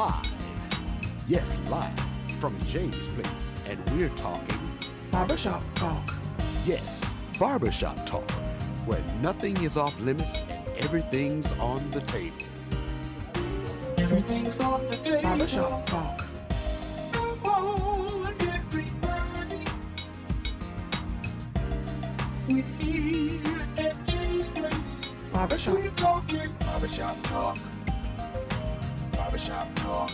live. Yes, live from Jay's place. And we're talking Barbershop Talk. Yes, barbershop talk, where nothing is off limits and everything's on the table. Everything's on the table. Barbershop Talk. Come on, everybody. We're here at Jay's place. Barbershop We're talking Barbershop Talk. Barbershop Talk.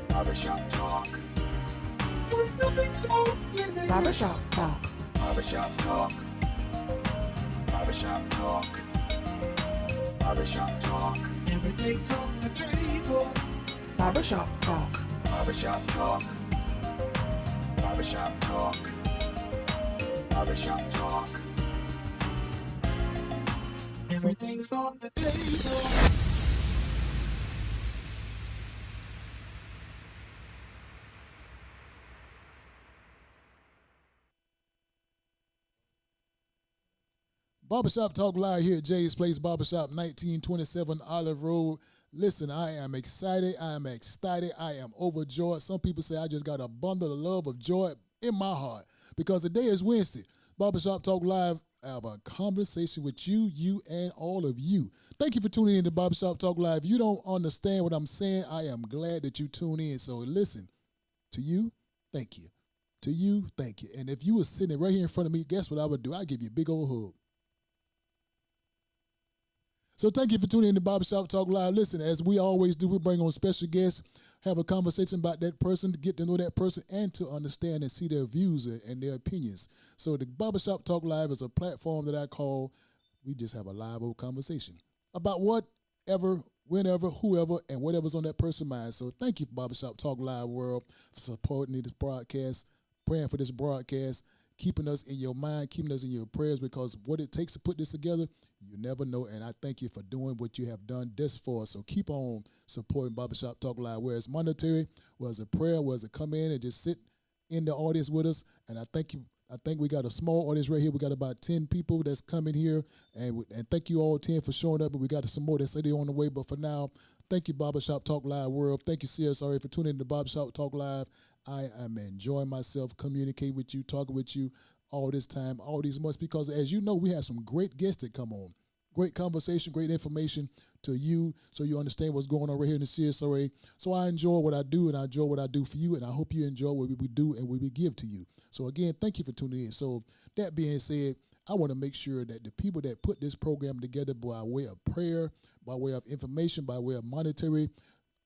Barbershop Talk. where nothing's off limits. Barbershop Talk. Barbershop Talk. Barbershop Talk. Barbershop Talk. Everything's on the table. Barbershop Talk. Barbershop Talk. Barbershop Talk. Barbershop Talk. Everything's on the table. Barbershop Talk Live here at Jay's Place Barbershop, 1927 Olive Road. Listen, I am excited. I am ecstatic. I am overjoyed. Some people say I just got a bundle of love of joy in my heart because today is Wednesday. Barbershop Talk Live, I have a conversation with you, and all of you. Thank you for tuning in to Barbershop Talk Live. If you don't understand what I'm saying, I am glad that you tune in. So listen, to you, thank you. To you, thank you. And if you were sitting right here in front of me, guess what I would do? I'd give you a big old hug. So thank you for tuning in to Barbershop Talk Live. Listen, as we always do, we bring on special guests, have a conversation about that person, to get to know that person, and to understand and see their views and their opinions. So the Barbershop Talk Live is a platform that I call, we just have a live old conversation about whatever, whenever, whoever, and whatever's on that person's mind. So thank you, Barbershop Talk Live world, for supporting this broadcast, praying for this broadcast, keeping us in your mind, keeping us in your prayers, because what it takes to put this together, you never know. And I thank you for doing what you have done this for us. So keep on supporting Barbershop Talk Live, where it's monetary, where it's a prayer, where it's a come in and just sit in the audience with us. And I thank you. I think we got a small audience right here. We got about 10 people that's coming here. And thank you all 10 for showing up. And we got some more that say they're on the way. But for now, thank you, Barbershop Talk Live world. Thank you, CSRA, for tuning in to Barbershop Talk Live. I am enjoying myself, communicating with you, talking with you all this time, all these months, because as you know, we have some great guests that come on. Great conversation, great information to you, so you understand what's going on right here in the CSRA. So I enjoy what I do, and I enjoy what I do for you, and I hope you enjoy what we do and what we give to you. So again, thank you for tuning in. So that being said, I want to make sure that the people that put this program together by way of prayer, by way of information, by way of monetary,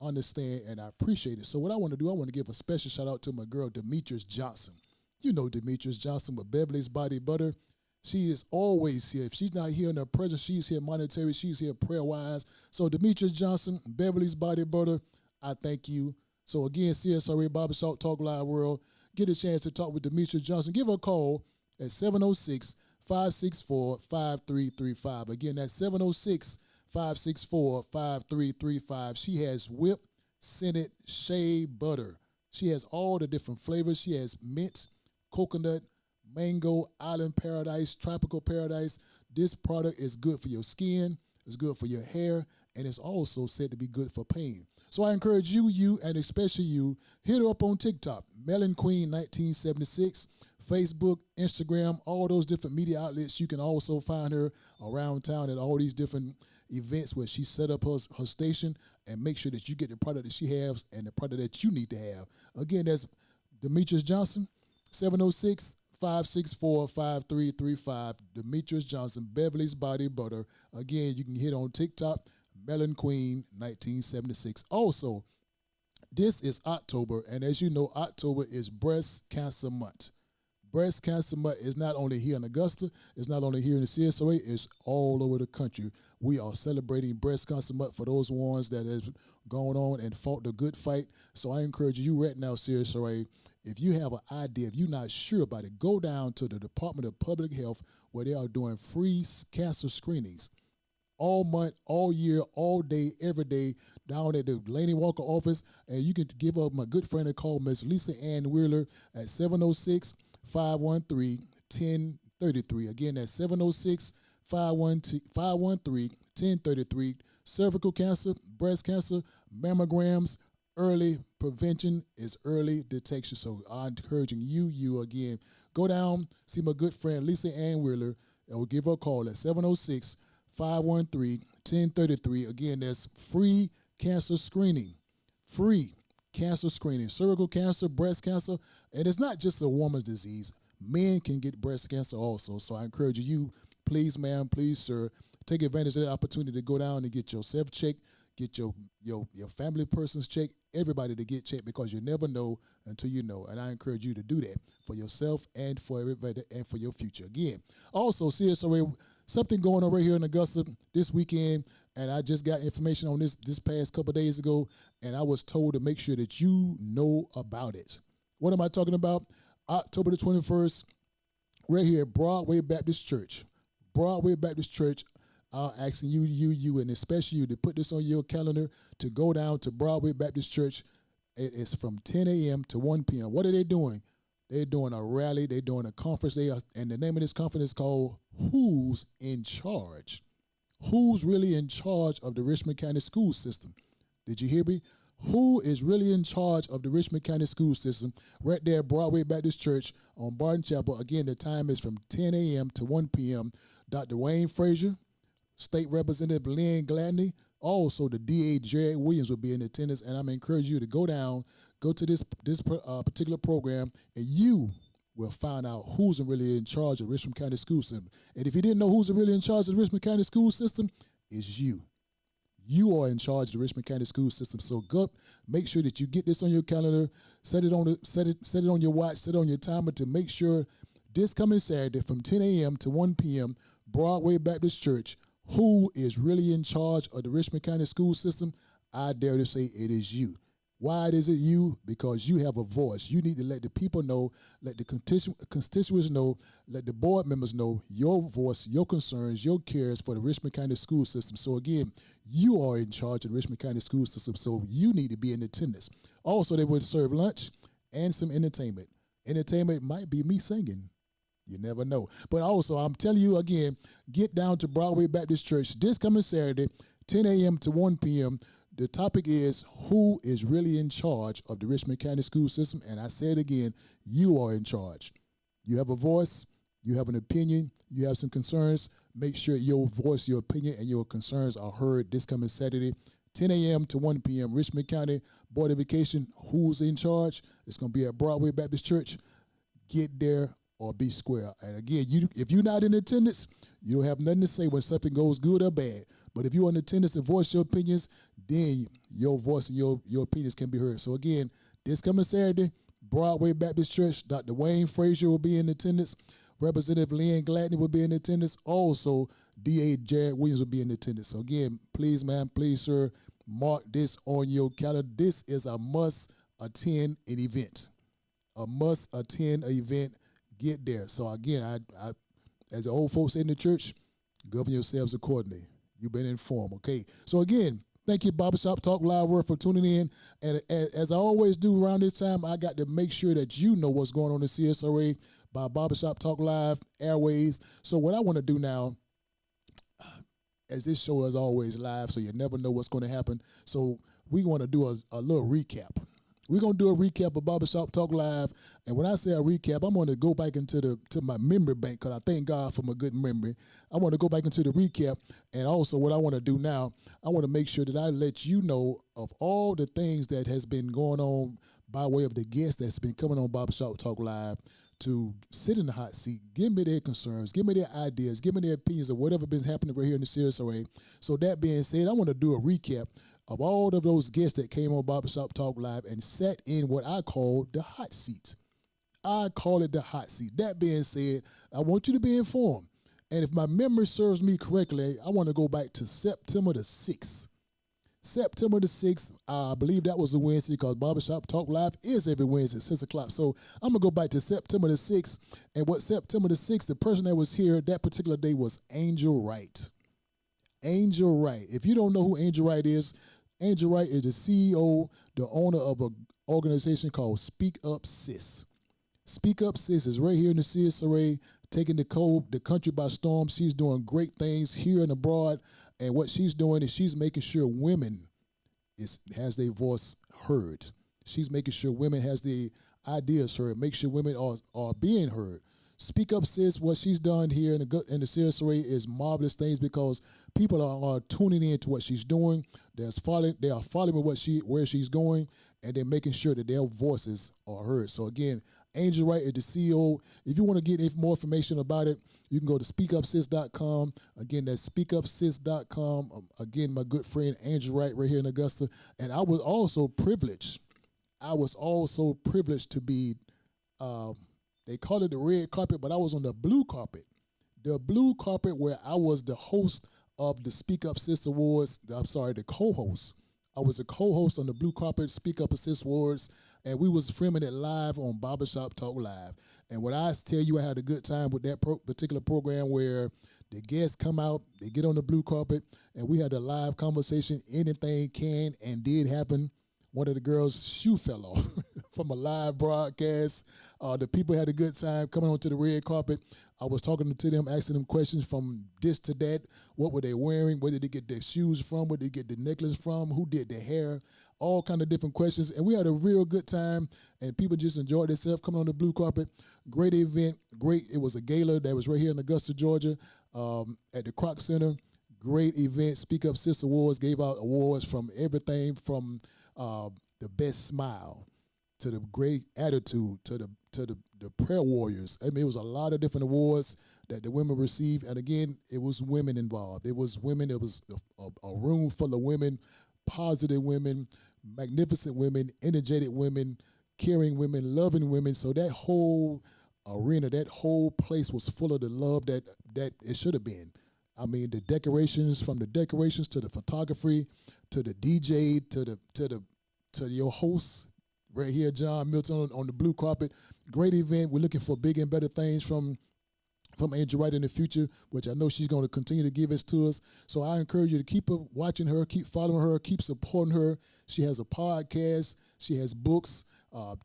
understand, and I appreciate it. So what I want to do, I want to give a special shout out to my girl, Demetrius Johnson. You know Demetrius Johnson with Beverly's Body Butter. She is always here. If she's not here in her presence, she's here monetary, she's here prayer-wise. So Demetrius Johnson, Beverly's Body Butter, I thank you. So again, CSRA Barbershop Talk Live World, get a chance to talk with Demetrius Johnson. Give her a call at 706-564-5335. Again, that's 706-564-5335. She has whipped, scented shea butter. She has all the different flavors. She has mint, coconut, mango, island paradise, tropical paradise. This product is good for your skin, it's good for your hair, and it's also said to be good for pain. So I encourage you, and especially you, hit her up on TikTok, Melon Queen 1976, Facebook, Instagram, all those different media outlets. You can also find her around town at all these different events where she set up her station, and make sure that you get the product that she has and the product that you need to have. Again, that's Demetrius Johnson, 706-564-5335. Demetrius Johnson, Beverly's Body Butter. Again, you can hit on TikTok, Melon Queen 1976. Also, this is October, and as you know, October is Breast Cancer Month. Breast Cancer Month is not only here in Augusta, it's not only here in the CSOA, it's all over the country. We are celebrating Breast Cancer Month for those ones that have gone on and fought the good fight. So I encourage you right now, CSOA, if you have an idea, if you're not sure about it, go down to the Department of Public Health where they are doing free cancer screenings all month, all year, all day, every day, down at the Laney Walker office. And you can give up my good friend a call, Miss Lisa Ann Wheeler, at 706-513-1033. Again, that's 706-513-1033. cervical cancer, breast cancer, mammograms. Early prevention is early detection. So I'm encouraging you again, go down, see my good friend Lisa Ann Wheeler, or give her a call at 706-513-1033. Again, that's free cancer screening. Free cancer screening. Cervical cancer, breast cancer, and it's not just a woman's disease. Men can get breast cancer also. So I encourage you, please, ma'am, please, sir, take advantage of that opportunity to go down and get yourself checked, get your family person's checked, everybody to get checked, because you never know until you know. And I encourage you to do that for yourself and for everybody and for your future. Again, also, CSRA, something going on right here in Augusta this weekend, and I just got information on this past couple of days ago, and I was told to make sure that you know about it. What am I talking about? October the 21st, right here at Broadway Baptist Church. Broadway Baptist Church. Asking you, and especially you to put this on your calendar to go down to Broadway Baptist Church. It is from 10 a.m. to 1 p.m. What are they doing? They're doing a rally. They're doing a conference. And the name of this conference is called Who's in Charge? Who's really in charge of the Richmond County school system? Did you hear me? Who is really in charge of the Richmond County school system? Right there at Broadway Baptist Church on Barton Chapel. Again, the time is from 10 a.m. to 1 p.m. Dr. Wayne Frazier, State Representative Lynn Gladney, also the DA Jared Williams will be in attendance, and I'm encouraging you to go down, go to this particular program, and you will find out who's really in charge of Richmond County school system. And if you didn't know who's really in charge of the Richmond County school system, it's you. You are in charge of the Richmond County school system. So go, make sure that you get this on your calendar, set it on your watch, set it on your timer to make sure this coming Saturday from 10 a.m. to 1 p.m. Broadway Baptist Church. Who is really in charge of the Richmond County school system? I dare to say it is you. Why is it you? Because you have a voice. You need to let the people know, let the constituents know, let the board members know your voice, your concerns, your cares for the Richmond County school system. So again, you are in charge of the Richmond County school system, so you need to be in attendance. Also, they would serve lunch and some entertainment. Entertainment might be me singing. You never know. But also, I'm telling you again, get down to Broadway Baptist Church this coming Saturday, 10 a.m. to 1 p.m. The topic is who is really in charge of the Richmond County school system. And I say it again, you are in charge. You have a voice, you have an opinion, you have some concerns. Make sure your voice, your opinion, and your concerns are heard this coming Saturday, 10 a.m. to 1 p.m. Richmond County Board of Education, who's in charge? It's going to be at Broadway Baptist Church. Get there or be square. And again, if you're not in attendance, you don't have nothing to say when something goes good or bad. But if you're in attendance and voice your opinions, then your voice and your opinions can be heard. So again, this coming Saturday, Broadway Baptist Church, Dr. Wayne Frazier will be in attendance. Representative Lynn Gladney will be in attendance. Also, DA Jared Williams will be in attendance. So again, please, ma'am, please, sir, mark this on your calendar. This is a must-attend an event. A must-attend event. Get there. So again, I as the old folks say in the church, govern yourselves accordingly. You've been informed, okay? So again, thank you, Barbershop Talk Live World, for tuning in. And as I always do around this time, I got to make sure that you know what's going on in CSRA by Barbershop Talk Live Airways. So what I want to do now, as this show is always live, so you never know what's going to happen. So we want to do a little recap. We're going to do a recap of Barbershop Talk Live. And when I say a recap, I'm going to go back into my memory bank, because I thank God for my good memory. I want to go back into the recap. And also what I want to do now, I want to make sure that I let you know of all the things that has been going on by way of the guests that's been coming on Barbershop Talk Live to sit in the hot seat, give me their concerns, give me their ideas, give me their opinions of whatever been happening right here in the CSRA. So that being said, I want to do a recap of all of those guests that came on Barbershop Talk Live and sat in what I call the hot seat. I call it the hot seat. That being said, I want you to be informed. And if my memory serves me correctly, I want to go back to September the 6th. September the 6th, I believe that was a Wednesday, because Barbershop Talk Live is every Wednesday at 6 o'clock. So I'm going to go back to September the 6th. And what September the 6th, the person that was here that particular day was Angel Wright. Angel Wright. If you don't know who Angel Wright is the CEO, the owner of an organization called Speak Up Sis. Speak Up Sis is right here in the CSRA, taking the country by storm. She's doing great things here and abroad. And what she's doing is she's making sure women has their voice heard. She's making sure women has the ideas heard. Make sure women are being heard. Speak Up Sis, what she's done here in the Sis Array is marvelous things because people are tuning in to what she's doing. They are following where she's going, and they're making sure that their voices are heard. So again, Angel Wright is the CEO. If you want to get more information about it, you can go to speakupsis.com. Again, that's speakupsis.com. Again, my good friend Angel Wright right here in Augusta. And I was also privileged to be, they call it the red carpet, but I was on the blue carpet. The blue carpet where I was the host of the Speak Up Sis Awards. The co-host. I was a co-host on the blue carpet Speak Up Sis Awards, and we was filming it live on Barbershop Talk Live. And when I tell you I had a good time with that particular program where the guests come out, they get on the blue carpet, and we had a live conversation. Anything can and did happen. One of the girls' shoe fell off from a live broadcast. The people had a good time coming onto the red carpet. I was talking to them, asking them questions from this to that. What were they wearing? Where did they get their shoes from? Where did they get the necklace from? Who did their hair? All kind of different questions. And we had a real good time, and people just enjoyed themselves coming on the blue carpet. Great event. Great. It was a gala that was right here in Augusta, Georgia, at the Kroc Center. Great event. Speak Up Sis Awards gave out awards from everything from the best smile to the great attitude to the prayer warriors. I mean, it was a lot of different awards that the women received, and again, it was women involved. It was women. It was a room full of women, positive women, magnificent women, energetic women, caring women, loving women. So that whole arena, that whole place was full of the love that it should have been. I mean, the decorations, from the decorations to the photography, to the DJ, to your host right here, John Milton on the blue carpet. Great event. We're looking for bigger and better things from Angel Wright in the future, which I know she's going to continue to give us to us. So I encourage you to keep watching her, keep following her, keep supporting her. She has a podcast. She has books,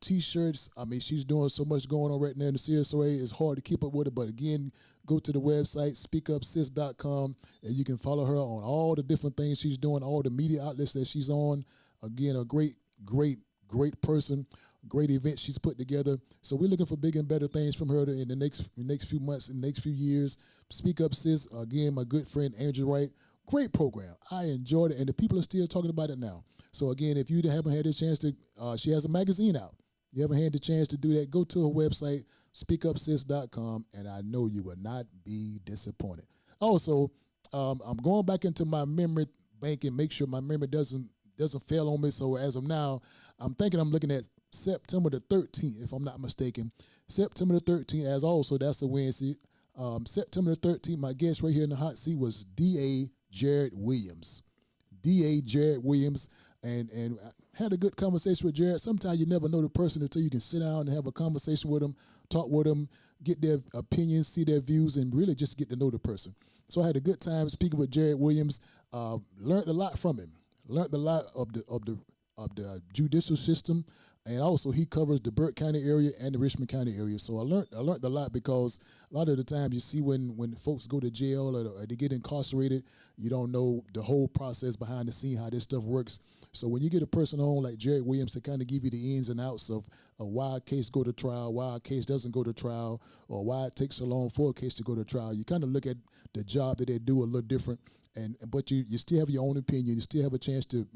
T-shirts. I mean, she's doing so much going on right now in the CSOA. It's hard to keep up with her, but again, go to the website, speakupsis.com, and you can follow her on all the different things she's doing, all the media outlets that she's on. Again, a great person, great event she's put together. So we're looking for bigger and better things from her in the next few months, in the next few years. Speak Up Sis, again, my good friend Angel Wright. Great program. I enjoyed it, and the people are still talking about it now. So again, if you haven't had a chance to, she has a magazine out. You haven't had the chance to do that, go to her website, speakupsis.com, and I know you will not be disappointed. Also, I'm going back into my memory bank and make sure my memory doesn't fail on me. So as of now, I'm thinking I'm looking at September the 13th, if I'm not mistaken. September the 13th, as also, that's a Wednesday. September the 13th, my guest right here in the hot seat was D.A. Jared Williams. D.A. Jared Williams, and I had a good conversation with Jared. Sometimes you never know the person until you can sit down and have a conversation with them, talk with them, get their opinions, see their views, and really just get to know the person. So I had a good time speaking with Jared Williams. Learned a lot from him. Learned a lot of the judicial system, and also he covers the Burke County area and the Richmond County area. So I learned a lot, because a lot of the time you see when folks go to jail or they get incarcerated, you don't know the whole process behind the scene, how this stuff works. So when you get a person on like Jared Williams to kind of give you the ins and outs of why a case go to trial, why a case doesn't go to trial, or why it takes so long for a case to go to trial, you kind of look at the job that they do a little different. But you still have your own opinion. You still have a chance to,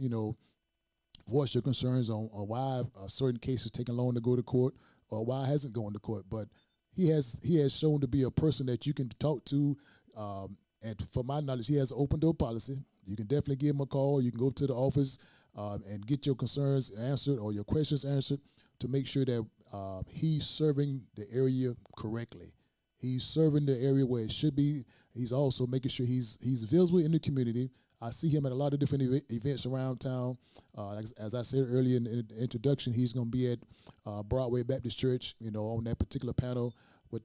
voice your concerns on why a certain case is taking long to go to court or why it hasn't gone to court. But he has shown to be a person that you can talk to. And from my knowledge, he has an open door policy. You can definitely give him a call. You can go to the office and get your concerns answered or your questions answered to make sure that he's serving the area correctly. He's serving the area where it should be. He's also making sure he's visible in the community. I see him at a lot of different events around town. As I said earlier in the introduction, he's going to be at Broadway Baptist Church, on that particular panel with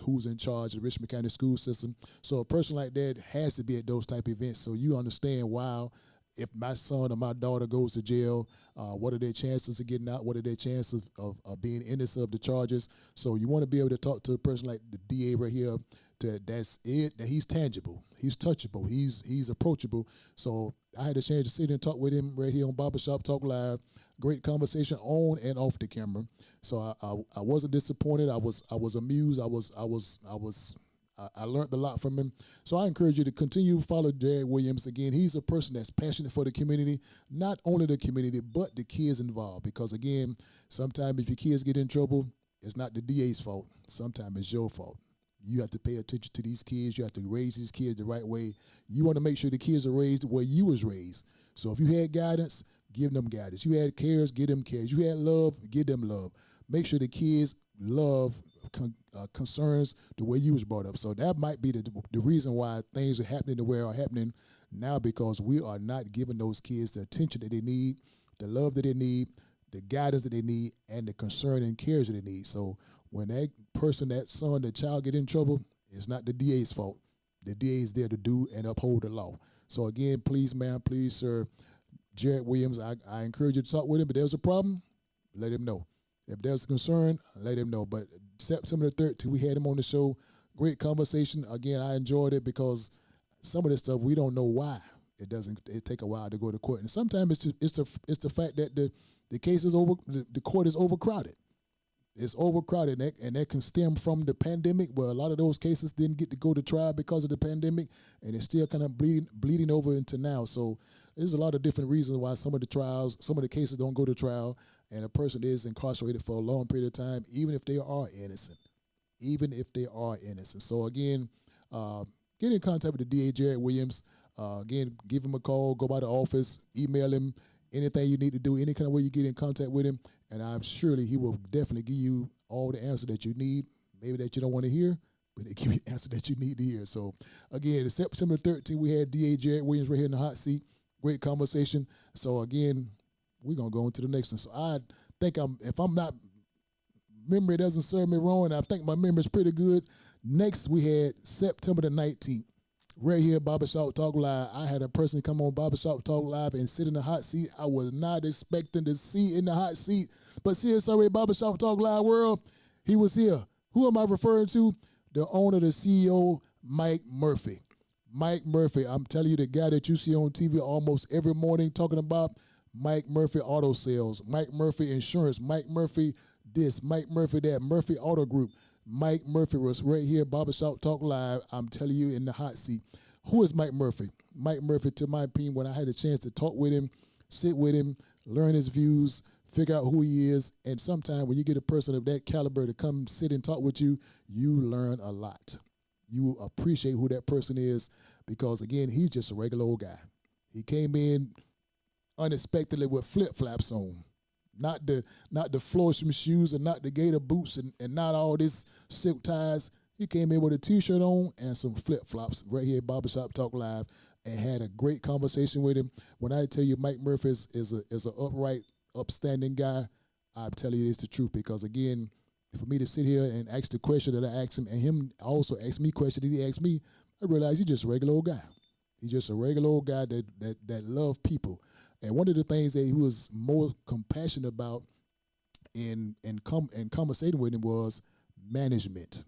who's in charge of the Richmond County school system. So a person like that has to be at those type of events. So you understand why, if my son or my daughter goes to jail, what are their chances of getting out? What are their chances of being innocent of the charges? So you want to be able to talk to a person like the DA right here, that's it, that he's tangible, he's touchable, he's approachable. So I had a chance to sit and talk with him right here on Barbershop Talk Live. Great conversation on and off the camera. So I wasn't disappointed. I was amused. I learned a lot from him. So I encourage you to continue to follow Jared Williams. Again, he's a person that's passionate for the community, not only the community, but the kids involved. Because again, sometimes if your kids get in trouble, it's not the DA's fault. Sometimes it's your fault. You have to pay attention to these kids. You have to raise these kids the right way. You want to make sure the kids are raised where you was raised. So if you had guidance, give them guidance. You had cares, give them cares. You had love, give them love. Make sure the kids love concerns the way you was brought up. So that might be the reason why things are happening the way they are happening now, because we are not giving those kids the attention that they need, the love that they need, the guidance that they need, and the concern and cares that they need. So when that person, that son, that child get in trouble, it's not the DA's fault. The DA is there to do and uphold the law. So again, please, ma'am, please, sir, Jared Williams, I encourage you to talk with him. If there's a problem, let him know. If there's a concern, let him know. But September the 13th, we had him on the show. Great conversation. Again, I enjoyed it because some of this stuff we don't know why it take a while to go to court. And sometimes it's the fact that the case is the court is overcrowded. It's overcrowded, and that can stem from the pandemic, where a lot of those cases didn't get to go to trial because of the pandemic, and it's still kind of bleeding over into now. So there's a lot of different reasons why some of the cases don't go to trial, and a person is incarcerated for a long period of time, even if they are innocent. Even if they are innocent. So again, get in contact with the DA, Jared Williams. Again, give him a call, go by the office, email him, anything you need to do, any kind of way you get in contact with him, and I'm surely he will definitely give you all the answer that you need, maybe that you don't want to hear, but they give you the answer that you need to hear. So again, September 13th, we had DA Jared Williams right here in the hot seat. Great conversation. So again, we're going to go into the next one. So I think if I'm not, memory doesn't serve me wrong, and I think my memory is pretty good. Next, we had September the 19th. Right here, Barbershop Talk Live. I had a person come on Barbershop Talk Live and sit in the hot seat I was not expecting to see in the hot seat. But CSRA Barbershop Talk Live world, he was here. Who am I referring to? The owner, the CEO, Mike Murphy. Mike Murphy, I'm telling you, the guy that you see on TV almost every morning talking about Mike Murphy Auto Sales, Mike Murphy Insurance, Mike Murphy this, Mike Murphy that, Murphy Auto Group. Mike Murphy was right here, Barbershop Talk Live. I'm telling you, in the hot seat. Who is Mike Murphy? Mike Murphy, to my opinion, when I had a chance to talk with him, sit with him, learn his views, figure out who he is, and sometimes when you get a person of that caliber to come sit and talk with you, you learn a lot. You appreciate who that person is because, again, he's just a regular old guy. He came in unexpectedly with flip-flops on. Not the Florsheim shoes and not the gator boots and not all this silk ties. He came in with a T-shirt on and some flip-flops right here at Barbershop Talk Live and had a great conversation with him. When I tell you Mike Murphy is an upright, upstanding guy, I'm telling you it's the truth because, again, for me to sit here and ask the question that I asked him and him also ask me question that he asked me, I realized he's just a regular old guy. He's just a regular old guy that love people. And one of the things that he was more compassionate about in conversating with him was management.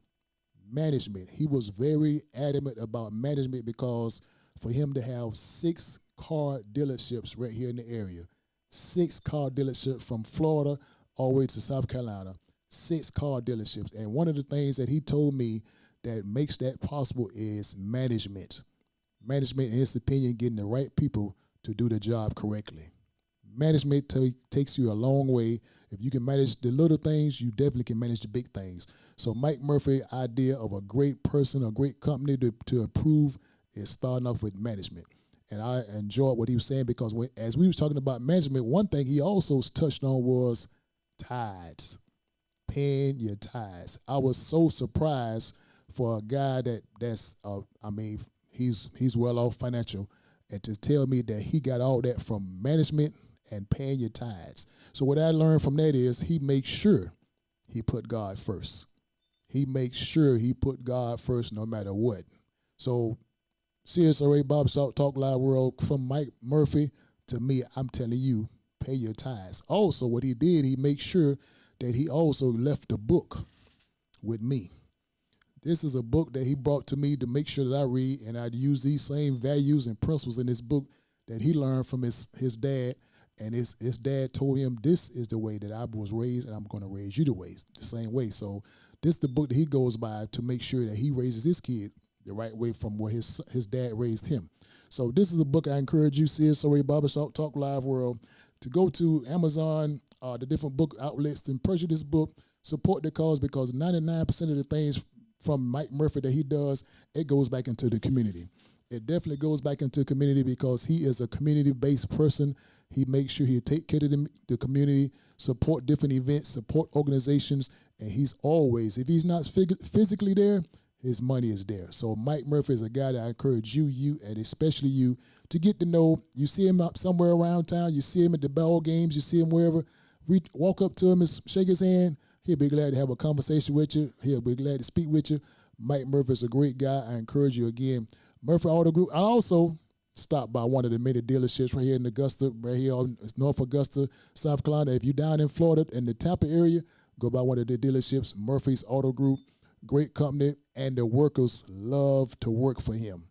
Management. He was very adamant about management because for him to have 6 car dealerships right here in the area, 6 car dealerships from Florida all the way to South Carolina, 6 car dealerships. And one of the things that he told me that makes that possible is management. Management, in his opinion, getting the right people to do the job correctly. Management takes you a long way. If you can manage the little things, you definitely can manage the big things. So Mike Murphy's idea of a great person, a great company to approve is starting off with management. And I enjoyed what he was saying because as we was talking about management, one thing he also touched on was tithes, paying your tithes. I was so surprised for a guy he's well off financial, and to tell me that he got all that from management and paying your tithes. So what I learned from that is he makes sure he put God first. He makes sure he put God first no matter what. So CSRA Barbershop Talk Live World, from Mike Murphy to me, I'm telling you, pay your tithes. Also, what he did, he made sure that he also left the book with me. This is a book that he brought to me to make sure that I read, and I'd use these same values and principles in this book that he learned from his dad. And his dad told him, this is the way that I was raised, and I'm going to raise you the same way. So this is the book that he goes by to make sure that he raises his kid the right way from where his dad raised him. So this is a book I encourage you, CSOA Barbershop Talk Live World, to go to Amazon, the different book outlets, and purchase this book, support the cause, because 99% of the things from Mike Murphy that he does, it goes back into the community. It definitely goes back into the community because he is a community-based person. He makes sure he take care of the community, support different events, support organizations, and he's always, if he's not physically there, his money is there. So Mike Murphy is a guy that I encourage you, and especially you, to get to know. You see him up somewhere around town, you see him at the ball games, you see him wherever, walk up to him and shake his hand. He'll be glad to have a conversation with you. He'll be glad to speak with you. Mike Murphy is a great guy. I encourage you again. Murphy Auto Group. I also stopped by one of the many dealerships right here in Augusta, right here on North Augusta, South Carolina. If you're down in Florida, in the Tampa area, go by one of the dealerships, Murphy's Auto Group. Great company, and the workers love to work for him.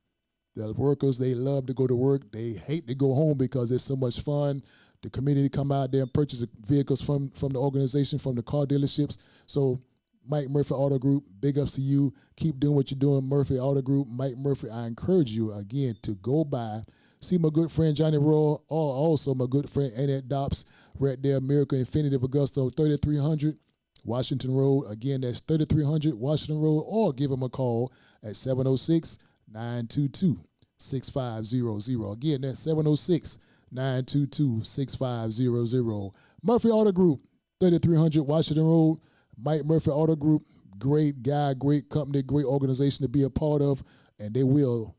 The workers, they love to go to work. They hate to go home because it's so much fun. The community come out there and purchase vehicles from the organization, from the car dealerships. So Mike Murphy Auto Group, big ups to you. Keep doing what you're doing, Murphy Auto Group. Mike Murphy, I encourage you, again, to go by, see my good friend Johnny Roy, or also my good friend Annette Dops, right there, Miracle Infinity of Augusta, 3300 Washington Road. Again, that's 3300 Washington Road, or give them a call at 706-922-6500. Again, that's 706-922-6500. Murphy Auto Group, 3300 Washington Road. Mike Murphy Auto Group, great guy, great company, great organization to be a part of, and they will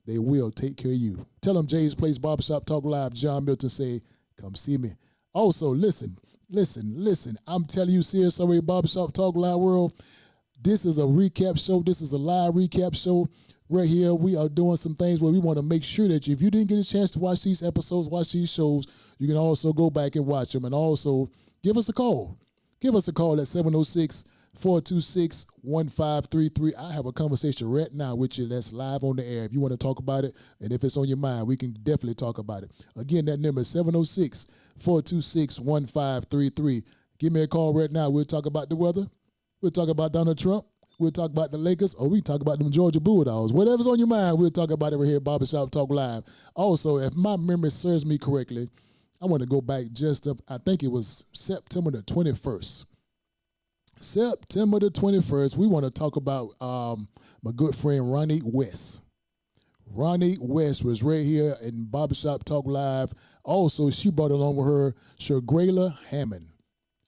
take care of you. Tell them Jay's Place Barbershop Talk Live, John Milton say, come see me. Also, listen. I'm telling you, CSRA Barbershop Talk Live World, this is a recap show. This is a live recap show. Right here, we are doing some things where we want to make sure that if you didn't get a chance to watch these episodes, watch these shows, you can also go back and watch them. And also, give us a call. Give us a call at 706-426-1533. I have a conversation right now with you that's live on the air. If you want to talk about it, and if it's on your mind, we can definitely talk about it. Again, that number is 706-426-1533. Give me a call right now. We'll talk about the weather. We'll talk about Donald Trump. We'll talk about the Lakers, or we can talk about them Georgia Bulldogs. Whatever's on your mind, we'll talk about it right here at Barbershop Talk Live. Also, if my memory serves me correctly, I want to go back just up, I think it was September the 21st. September the 21st, we want to talk about my good friend Ronnie West. Ronnie West was right here in Barbershop Talk Live. Also, she brought along with her Shagrayla Hammond.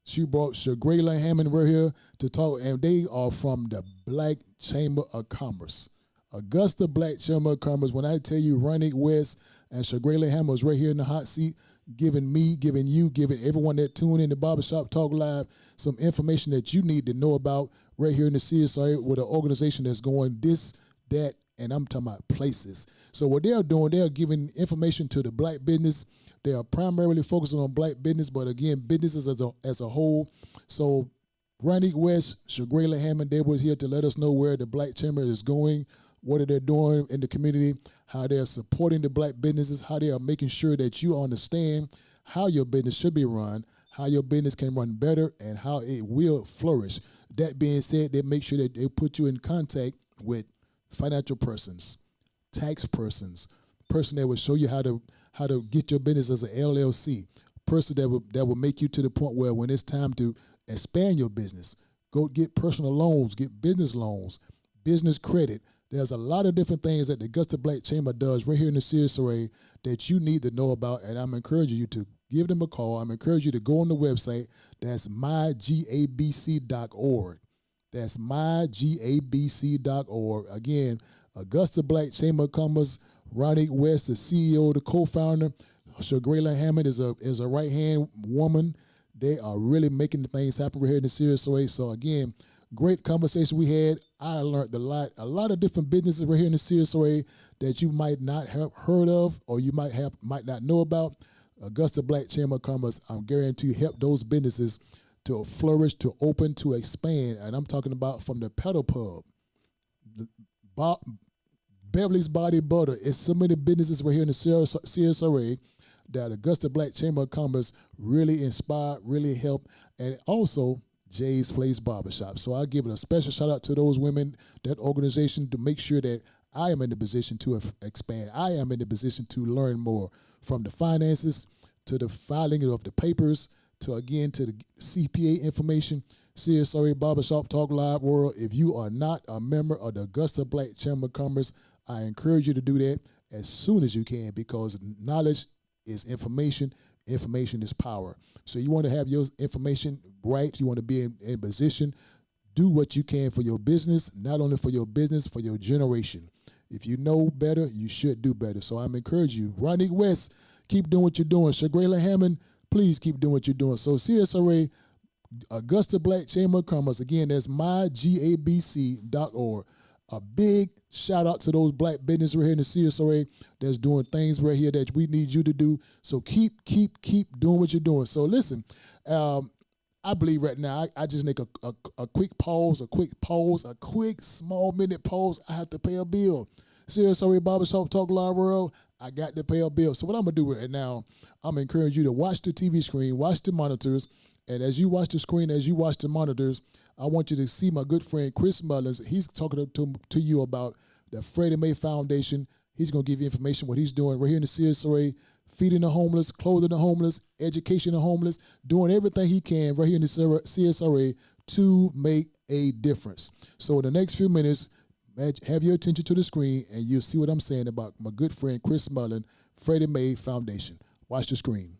She brought Shagrayla Hammond right here to talk, and they are from the Black Chamber of Commerce. Augusta Black Chamber of Commerce. When I tell you Ronnie West and Shagrayla Hammond was right here in the hot seat, giving me, giving you, giving everyone that tuned in to Barbershop Talk Live some information that you need to know about right here in the CSRA with an organization that's going this, that, and I'm talking about places. So what they're doing, they're giving information to the black business. They are primarily focusing on black business, but again, businesses as a whole. So Ronnie West, Shagrayla Hammond, they was here to let us know where the Black Chamber is going, what are they doing in the community, how they're supporting the black businesses, how they are making sure that you understand how your business should be run, how your business can run better, and how it will flourish. That being said, they make sure that they put you in contact with financial persons, tax persons, person that will show you how to get your business as an LLC, person that will make you to the point where when it's time to expand your business, go get personal loans, get business loans, business credit. There's a lot of different things that the Augusta Black Chamber does right here in the CSRA that you need to know about, and I'm encouraging you to give them a call. I'm encouraging you to go on the website. That's mygabc.org. That's mygabc.org. Again, Augusta Black Chamber of Commerce, Ronnie West, the CEO, the co-founder. Shagrayla Hammond is a right-hand woman. They are really making things happen right here in the CSRA. So again, great conversation we had. I learned a lot of different businesses right here in the CSRA that you might not have heard of or you might not know about. Augusta Black Chamber of Commerce, I'm guaranteed to help those businesses to flourish, to open, to expand. And I'm talking about from the pedal pub Bob, Beverly's Body Butter. It's so many businesses right here in the CSRA that Augusta Black Chamber of Commerce really inspired, really helped, and also Jay's Place Barbershop. So I give it a special shout out to those women, that organization, to make sure that I am in the position to expand. I am in the position to learn more, from the finances to the filing of the papers to, again, to the CPA information. CSRA Barbershop Talk Live World. If you are not a member of the Augusta Black Chamber of Commerce, I encourage you to do that as soon as you can, because knowledge is information. Information is power. So you want to have your information right. You want to be in position. Do what you can for your business, not only for your business, for your generation. If you know better, you should do better. So I'm encouraging you. Ronnie West, keep doing what you're doing. Shagrayla Hammond, please keep doing what you're doing. So CSRA, Augusta Black Chamber of Commerce, again, that's mygabc.org. A big shout out to those black businesses right here in the CSRA that's doing things right here that we need you to do. So keep doing what you're doing. So listen, I believe right now I just make a quick pause, a quick small minute pause. I have to pay a bill. CSRA Barbershop Talk Live World, I got to pay a bill. So what I'm going to do right now, I'm going to encourage you to watch the TV screen, watch the monitors, and as you watch the screen, as you watch the monitors, I want you to see my good friend Chris Mullins. He's talking to you about the Freddie Mae Foundation. He's going to give you information what he's doing right here in the CSRA, feeding the homeless, clothing the homeless, education the homeless, doing everything he can right here in the CSRA to make a difference. So in the next few minutes, have your attention to the screen, and you'll see what I'm saying about my good friend Chris Mullins, Freddie Mae Foundation. Watch the screen.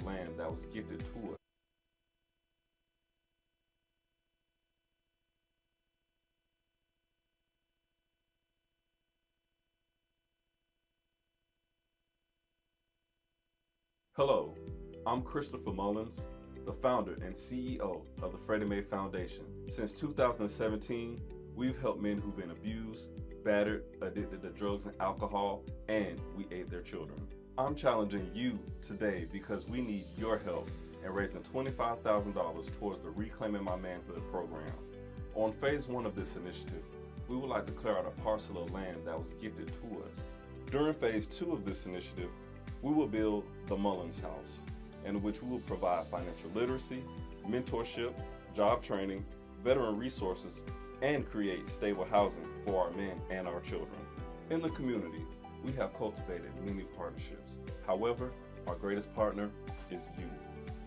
Land that was gifted to us. Hello, I'm Christopher Mullins, the founder and CEO of the Freddie Mae Foundation. Since 2017, we've helped men who've been abused, battered, addicted to drugs and alcohol, and we aid their children. I'm challenging you today because we need your help in raising $25,000 towards the Reclaiming My Manhood program. On phase 1 of this initiative, we would like to clear out a parcel of land that was gifted to us. During phase 2 of this initiative, we will build the Mullins House, in which we will provide financial literacy, mentorship, job training, veteran resources, and create stable housing for our men and our children. In the community, we have cultivated many partnerships. However, our greatest partner is you.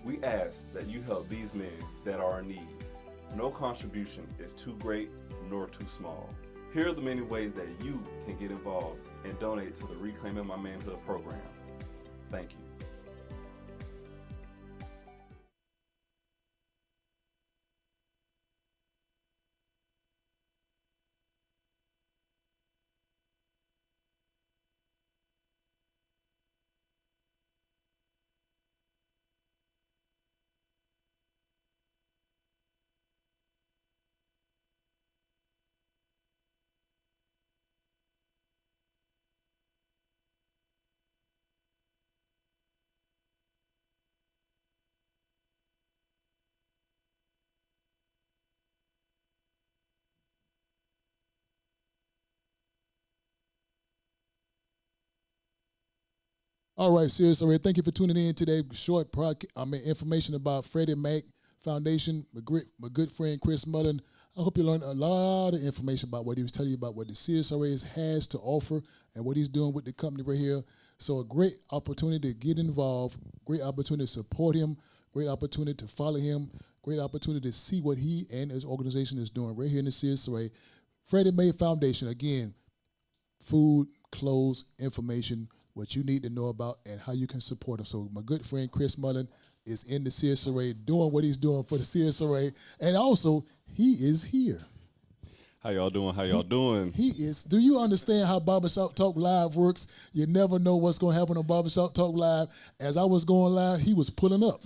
We ask that you help these men that are in need. No contribution is too great nor too small. Here are the many ways that you can get involved and donate to the Reclaiming My Manhood program. Thank you. All right, CSRA, thank you for tuning in today. Short information about Freddie Mac Foundation, my good friend Chris Mullins. I hope you learned a lot of information about what he was telling you about what the CSRA has to offer and what he's doing with the company right here. So a great opportunity to get involved, great opportunity to support him, great opportunity to follow him, great opportunity to see what he and his organization is doing right here in the CSRA. Freddie Mae Foundation, again, food, clothes, information, what you need to know about, and how you can support him. So my good friend Chris Mullen is in the CSRA doing what he's doing for the CSRA, and also he is here. How y'all doing? How y'all doing? He is. Do you understand how Barbershop Talk Live works? You never know what's going to happen on Barbershop Talk Live. As I was going live, he was pulling up.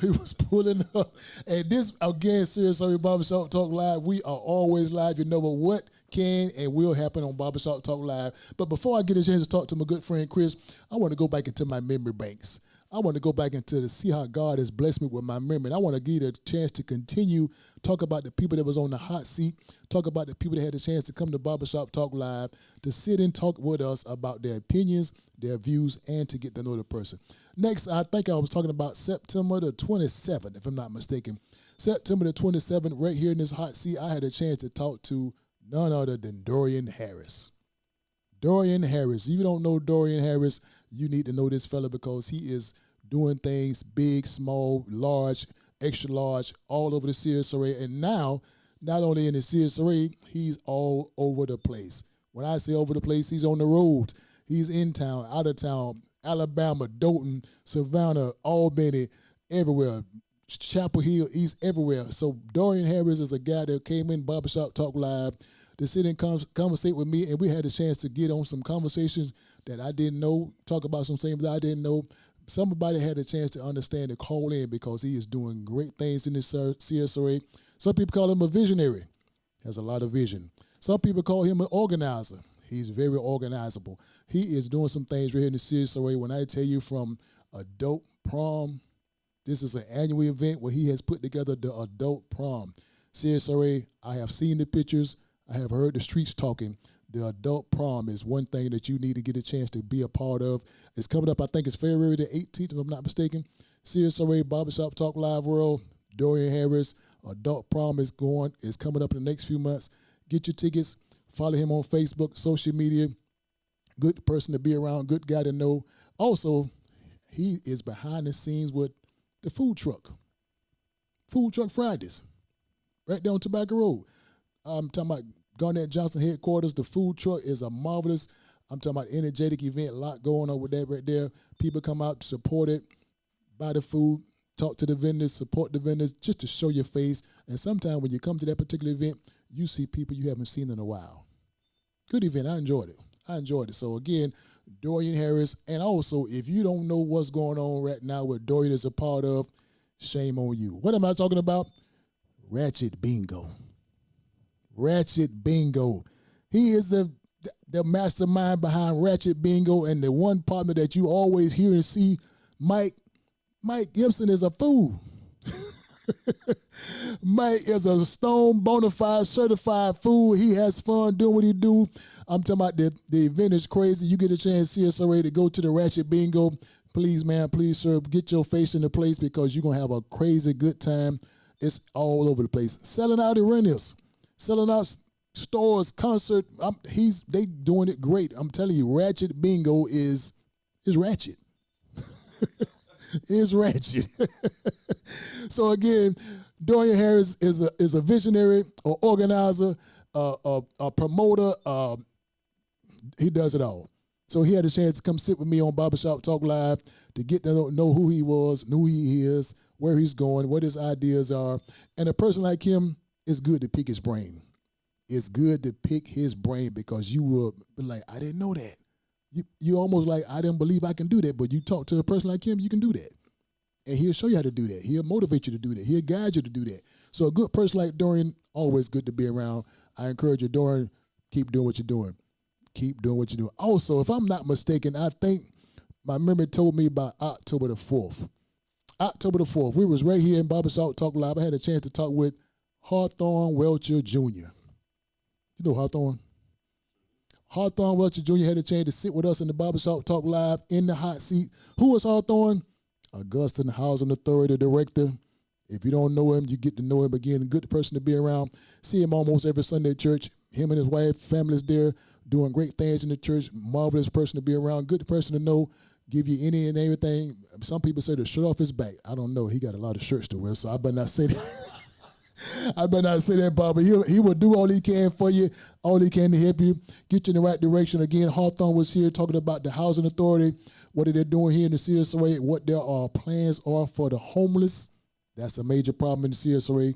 He was pulling up. And this, again, seriously, Barbershop Talk Live, we are always live. You know what can and will happen on Barbershop Talk Live. But before I get a chance to talk to my good friend Chris, I want to go back into my memory banks. I want to go back into to see how God has blessed me with my memory. And I want to give you a chance to continue talk about the people that was on the hot seat, talk about the people that had a chance to come to Barbershop Talk Live, to sit and talk with us about their opinions, their views, and to get to know the person. Next, I think I was talking about September the 27th, if I'm not mistaken. September the 27th, right here in this hot seat, I had a chance to talk to none other than Dorian Harris. Dorian Harris. If you don't know Dorian Harris, you need to know this fella because he is doing things big, small, large, extra large, all over the CSRA. And now, not only in the CSRA, he's all over the place. When I say over the place, he's on the road. He's in town, out of town, Alabama, Dothan, Savannah, Albany, everywhere. Chapel Hill, he's everywhere. So Dorian Harris is a guy that came in Barbershop Talk Live to sit and conversate with me, and we had a chance to get on some conversations that I didn't know, talk about some things that I didn't know. Somebody had a chance to understand and call in because he is doing great things in this CSRA. Some people call him a visionary. Has a lot of vision. Some people call him an organizer. He's very organizable. He is doing some things right here in the CSRA. When I tell you from adult prom, this is an annual event where he has put together the adult prom. CSRA, I have seen the pictures. I have heard the streets talking. The adult prom is one thing that you need to get a chance to be a part of. It's coming up, I think it's February the 18th, if I'm not mistaken. CSRA Barbershop Talk Live World, Dorian Harris, adult prom is coming up in the next few months. Get your tickets. Follow him on Facebook, social media. Good person to be around, good guy to know. Also, he is behind the scenes with the food truck. Food Truck Fridays, right there on Tobacco Road. I'm talking about Garnett Johnson headquarters. The food truck is a marvelous, I'm talking about energetic event, a lot going on with that right there. People come out to support it, buy the food, talk to the vendors, support the vendors, just to show your face. And sometimes when you come to that particular event, you see people you haven't seen in a while. Good event. I enjoyed it. So again, Dorian Harris. And also, if you don't know what's going on right now, what Dorian is a part of, shame on you. What am I talking about? Ratchet Bingo. Ratchet Bingo. He is the mastermind behind Ratchet Bingo, and the one partner that you always hear and see, Mike Gibson, is a fool. Mike is a stone bona fide certified fool. He has fun doing what he do. I'm talking about the event is crazy. You get a chance, CSRA, to go to the Ratchet Bingo. Please, man, please, sir, get your face in the place because you're going to have a crazy good time. It's all over the place. Selling out arenas, selling out stores, concert. They doing it great. I'm telling you, Ratchet Bingo is ratchet. Is ratchet. So again, Dorian Harris is a visionary, an organizer, a promoter. He does it all. So he had a chance to come sit with me on Barbershop Talk Live to get to know who he was, who he is, where he's going, what his ideas are. And a person like him, it's good to pick his brain. It's good to pick his brain because you will be like, I didn't know that. You almost like, I didn't believe I can do that. But you talk to a person like him, you can do that. And he'll show you how to do that. He'll motivate you to do that. He'll guide you to do that. So a good person like Dorian, always good to be around. I encourage you, Dorian, keep doing what you're doing. Keep doing what you're doing. Also, if I'm not mistaken, I think my memory told me about October the 4th. October the 4th, we was right here in Barbershop Talk Live. I had a chance to talk with Hawthorne Welcher Jr. You know Hawthorne? Hawthorne Welcher Jr. had a chance to sit with us in the Barbershop Talk Live in the hot seat. Who was Hawthorne? Augustine Housing Authority Director. If you don't know him, you get to know him again. A good person to be around. See him almost every Sunday at church. Him and his wife, family's there, doing great things in the church. Marvelous person to be around. Good person to know. Give you any and everything. Some people say the shirt off his back. I don't know. He got a lot of shirts to wear, so I better not say that. I better not say that, Bob, but he will do all he can for you, all he can to help you, get you in the right direction. Again, Hawthorne was here talking about the Housing Authority, what are they doing here in the CSOA, what their plans are for the homeless. That's a major problem in the CSOA.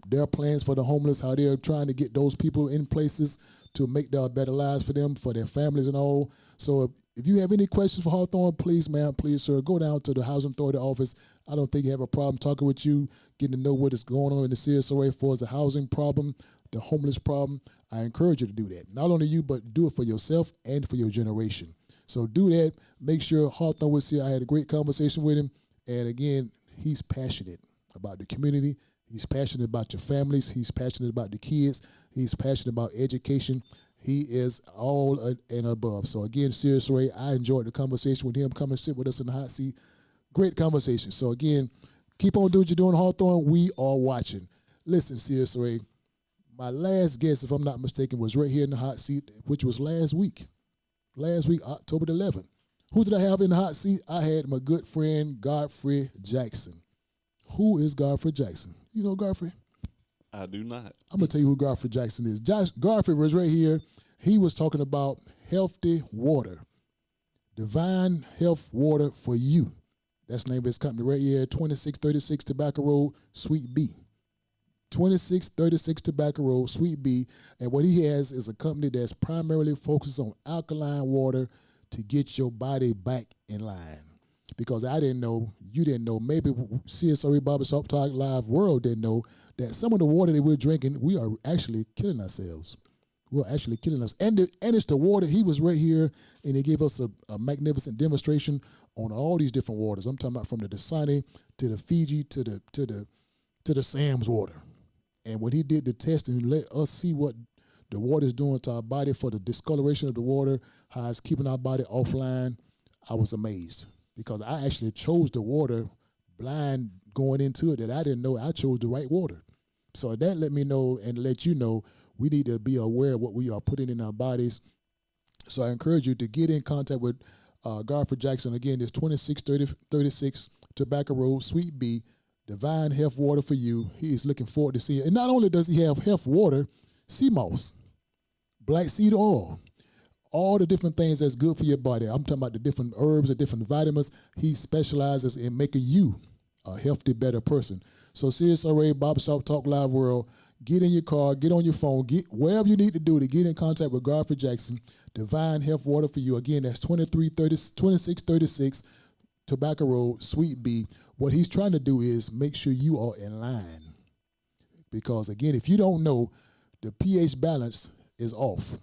Their plans for the homeless, how they're trying to get those people in places to make their better lives for them, for their families and all. So if you have any questions for Hawthorne, please, ma'am, please, sir, go down to the Housing Authority office. I don't think you have a problem talking with you, getting to know what is going on in the CSOA for the housing problem, the homeless problem. I encourage you to do that. Not only you, but do it for yourself and for your generation. So do that. Make sure Hawthorne was here. I had a great conversation with him. And again, he's passionate about the community. He's passionate about your families. He's passionate about the kids. He's passionate about education. He is all and above. So again, seriously, I enjoyed the conversation with him. Come and sit with us in the hot seat. Great conversation. So again, keep on doing what you're doing, Hawthorne. We are watching. Listen, seriously, my last guest, if I'm not mistaken, was right here in the hot seat, which was last week. Last week, October the 11th. Who did I have in the hot seat? I had my good friend, Godfrey Jackson. Who is Godfrey Jackson? You know Godfrey? I do not. I'm going to tell you who Godfrey Jackson is. Godfrey was right here. He was talking about healthy water. Divine health water for you. That's the name of his company right here, 2636 Tobacco Road, Suite B. 2636 Tobacco Road, Suite B. And what he has is a company that's primarily focused on alkaline water to get your body back in line. Because I didn't know, you didn't know, maybe CSRE Barbershop Talk Live World didn't know that some of the water that we're drinking, we are actually killing ourselves. We're actually killing us. And it's the water. He was right here, and he gave us a magnificent demonstration on all these different waters. I'm talking about from the Dasani to the Fiji to the Sam's water. And when he did the test and let us see what the water is doing to our body for the discoloration of the water, how it's keeping our body offline, I was amazed. Because I actually chose the water blind going into it that I didn't know I chose the right water. So that let me know and let you know we need to be aware of what we are putting in our bodies. So I encourage you to get in contact with Godfrey Jackson. Again, it's 2636 Tobacco Road, Suite B, Divine Health Water for you. He is looking forward to seeing it. And not only does he have health water, sea moss, black seed oil, all the different things that's good for your body. I'm talking about the different herbs, the different vitamins. He specializes in making you a healthy, better person. So CSRA, Barbershop Talk Live World, get in your car, get on your phone, get wherever you need to do to get in contact with Godfrey Jackson, Divine Health Water for you. Again, that's 2636 Tobacco Road, Suite B. What he's trying to do is make sure you are in line. Because again, if you don't know, the pH balance is off.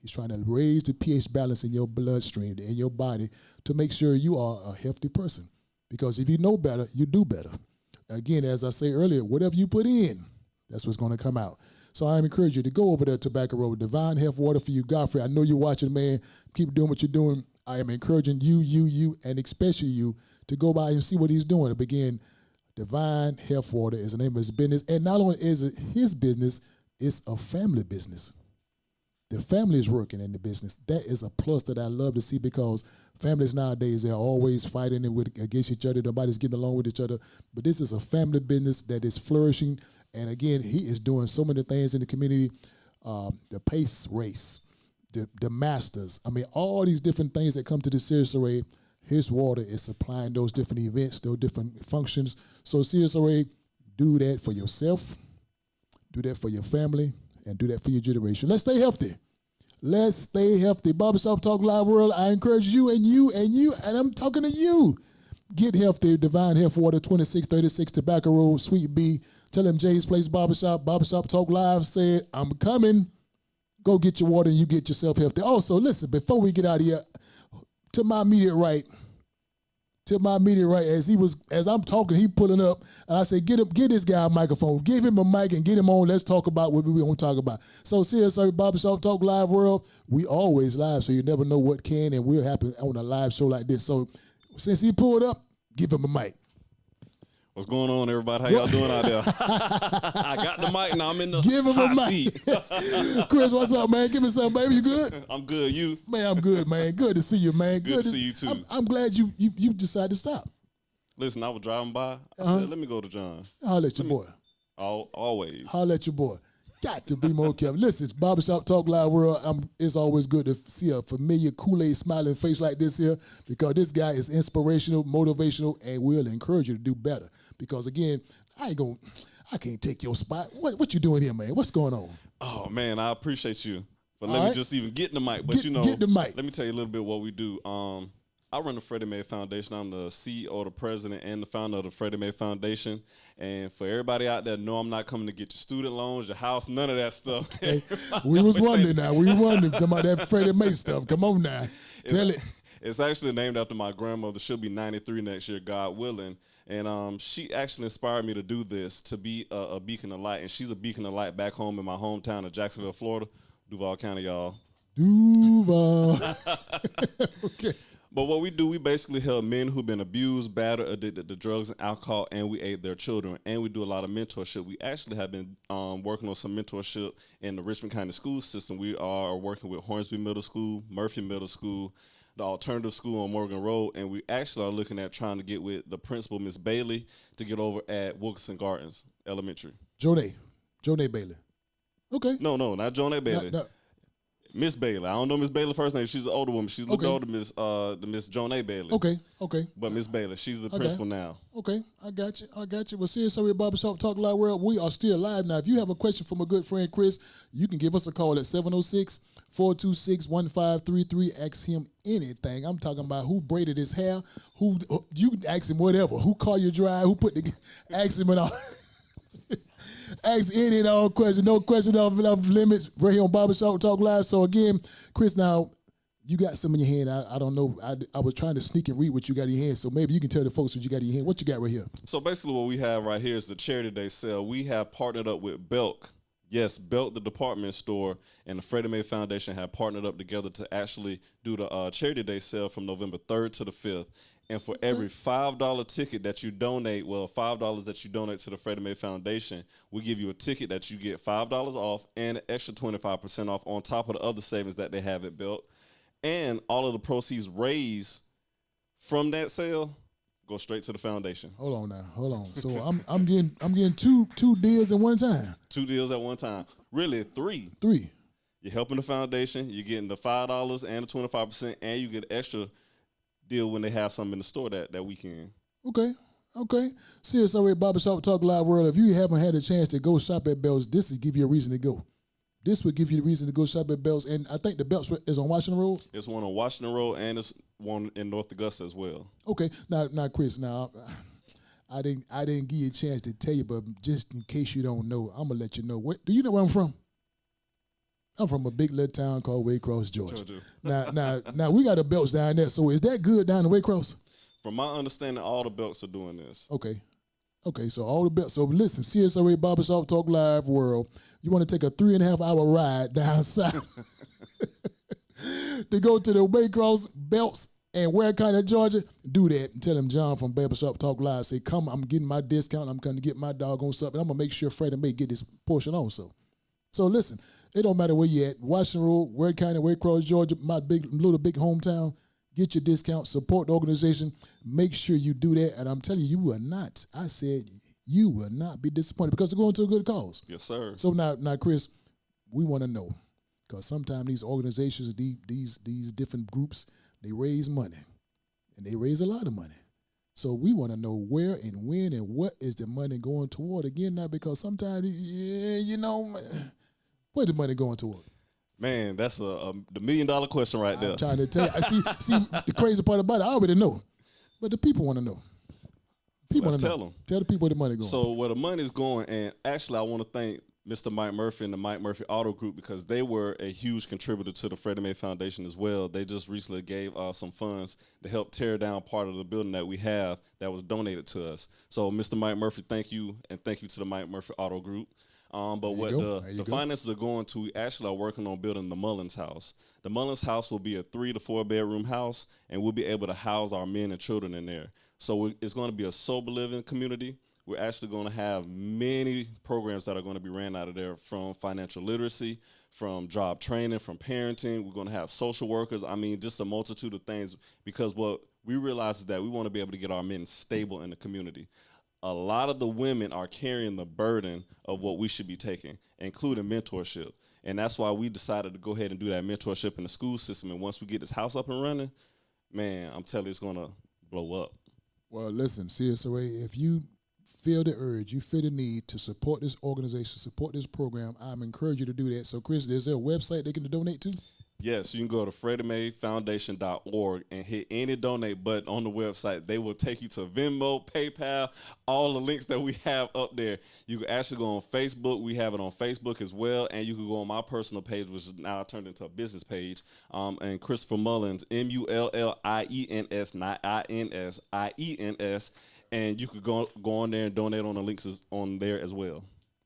He's trying to raise the pH balance in your bloodstream, in your body, to make sure you are a healthy person. Because if you know better, you do better. Again, as I say earlier, whatever you put in, that's what's going to come out. So I encourage you to go over there to Tobacco Road, Divine Health Water for you. Godfrey, I know you're watching, man. Keep doing what you're doing. I am encouraging you, and especially you, to go by and see what he's doing. Again, Divine Health Water is the name of his business. And not only is it his business, it's a family business. The family is working in the business. That is a plus that I love to see because families nowadays, they're always fighting against each other. Nobody's getting along with each other. But this is a family business that is flourishing. And again, he is doing so many things in the community. The pace race, the masters. I mean, all these different things that come to the CSRA, his water is supplying those different events, those different functions. So CSRA, do that for yourself, do that for your family, and do that for your generation. Let's stay healthy. Let's stay healthy. Barbershop Talk Live World, I encourage you, and I'm talking to you. Get healthy. Divine Health Water, 2636 Tobacco Road, Suite B. Tell them Jay's Place Barbershop Talk Live said, I'm coming. Go get your water and you get yourself healthy. Also, listen, before we get out of here, to my immediate right, as I'm talking, he pulling up, and I said, get this guy a microphone. Give him a mic and get him on. Let's talk about what we want to talk about. So, CSR Barbershop Talk Live World, we always live, so you never know what can and will happen on a live show like this. So, since he pulled up, give him a mic. What's going on, everybody? How y'all doing out there? I got the mic now. I'm in the Give him hot a mic. seat. Chris, what's up, man? Give me something, baby. You good? I'm good. You? Man, I'm good, man. Good to see you, man. Good to see you, too. I'm glad you decided to stop. Listen, I was driving by. I said, let me go to John. I'll let your boy. Always. Holla at your boy. Got to be more careful. Listen, it's Barbershop Talk Live World. It's always good to see a familiar Kool-Aid smiling face like this here because this guy is inspirational, motivational, and will encourage you to do better. Because again, I can't take your spot. What you doing here, man? What's going on? Oh man, I appreciate you for All letting me right. just even get in the mic. But Get the mic. let me tell you a little bit what we do. I run the Freddie Mae Foundation. I'm the CEO, the president, and the founder of the Freddie Mae Foundation. And for everybody out there, no, I'm not coming to get your student loans, your house, none of that stuff. Hey, we was wondering now. We were wondering talking about that Freddie Mae stuff. Come on now. Tell it. It's actually named after my grandmother. She'll be 93 next year, God willing. And she actually inspired me to do this, to be a beacon of light. And she's a beacon of light back home in my hometown of Jacksonville, Florida, Duval County, y'all. Duval. Okay. But what we do, we basically help men who've been abused, battered, addicted to drugs and alcohol, and we aid their children. And we do a lot of mentorship. We actually have been working on some mentorship in the Richmond County school system. We are working with Hornsby Middle School, Murphy Middle School, the alternative school on Morgan Road, and we actually are looking at trying to get with the principal, Miss Bailey, to get over at Wilkinson Gardens Elementary. Jonay Bailey. Okay. No, not Jonay Bailey. No. Miss Bailey. I don't know Miss Bailey's first name. She's an older woman. She's a little Okay. older, Miss Jonay Bailey. Okay. But Miss Bailey, she's the principal now. Okay, I got you. Well, seriously, Barbershop Talk Live World, we are still live now. If you have a question from a good friend, Chris, you can give us a call at 706-426-1533. Ask him anything. I'm talking about who braided his hair, who you can ask him whatever. Who called you dry? Who ask him it all. Ask any and all questions. No question off limits right here on Barbershop Talk Live. So again, Chris, now you got some in your hand. I don't know. I was trying to sneak and read what you got in your hand. So maybe you can tell the folks what you got in your hand. What you got right here? So basically what we have right here is the Charity Day sale. We have partnered up with Belk. Yes, Belk, the department store, and the Freddie Mae Foundation have partnered up together to actually do the Charity Day sale from November 3rd to the 5th. And for every $5 ticket that you donate, $5 that you donate to the Freddie Mae Foundation, we give you a ticket that you get $5 off and an extra 25% off on top of the other savings that they have at Belk. And all of the proceeds raised from that sale go straight to the foundation. Hold on. So I'm getting two deals at one time. 2 deals at one time. Really, 3. You're helping the foundation. You're getting the $5 and the 25%, and you get extra deal when they have something in the store that weekend. Okay. Seriously, Barbershop Talk Live World, if you haven't had a chance to go shop at Bells, this would give you a reason to go. This would give you the reason to go shop at Bells. And I think the Bells is on Washington Road? It's one on Washington Road, and it's one in North Augusta as well. Okay. Now, Chris, I didn't give you a chance to tell you, but just in case you don't know, I'm going to let you know. Do you know where I'm from? I'm from a big little town called Waycross, Georgia. Now we got the Belts down there. So is that good down in Waycross? From my understanding, all the Belts are doing this. Okay, so all the Belts. So listen, CSRA Barbershop Talk Live World, you want to take a 3.5-hour ride down south to go to the Waycross Belts and Ware County, Georgia, do that and tell them John from Barbershop Talk Live, say, come, I'm getting my discount. I'm going to get my doggone something. I'm going to make sure Freddie Mae get this portion also. So listen. It don't matter where you at. Washington Road, Ware County, Waycross, Georgia, my little big hometown. Get your discount. Support the organization. Make sure you do that. And I'm telling you, you will not. I said you will not be disappointed because they're going to a good cause. Yes, sir. So now, Chris, we want to know because sometimes these organizations, these different groups, they raise money, and they raise a lot of money. So we want to know where and when and what is the money going toward again now because sometimes, where's the money going toward? Man, that's the $1 million question right there. I'm trying to tell you. See, the crazy part about it, I already know. But the people want to know. People want to know. Tell them. Tell the people where the money going. So where the money's going, and actually I want to thank Mr. Mike Murphy and the Mike Murphy Auto Group because they were a huge contributor to the Freddie Mae Foundation as well. They just recently gave some funds to help tear down part of the building that we have that was donated to us. So Mr. Mike Murphy, thank you, and thank you to the Mike Murphy Auto Group. But what the finances are going to, we actually are working on building the Mullins house. The Mullins house will be a 3 to 4 bedroom house, and we'll be able to house our men and children in there. So it's going to be a sober living community. We're actually going to have many programs that are going to be ran out of there, from financial literacy, from job training, from parenting. We're going to have social workers. I mean, just a multitude of things, because what we realize is that we want to be able to get our men stable in the community. a lot of the women are carrying the burden of what we should be taking, including mentorship. And that's why we decided to go ahead and do that mentorship in the school system. And once we get this house up and running, man, I'm telling you, it's going to blow up. Well, listen, CSOA, if you feel the urge, you feel the need to support this organization, support this program, I'm encouraging you to do that. So, Chris, is there a website they can donate to? Yes, you can go to FreddieMayFoundation.org and hit any donate button on the website. They will take you to Venmo, PayPal, all the links that we have up there. You can actually go on Facebook. We have it on Facebook as well. And you can go on my personal page, which is now turned into a business page. And Christopher Mullins, Mullins, not INSIENS. And you could go on there and donate on the links on there as well.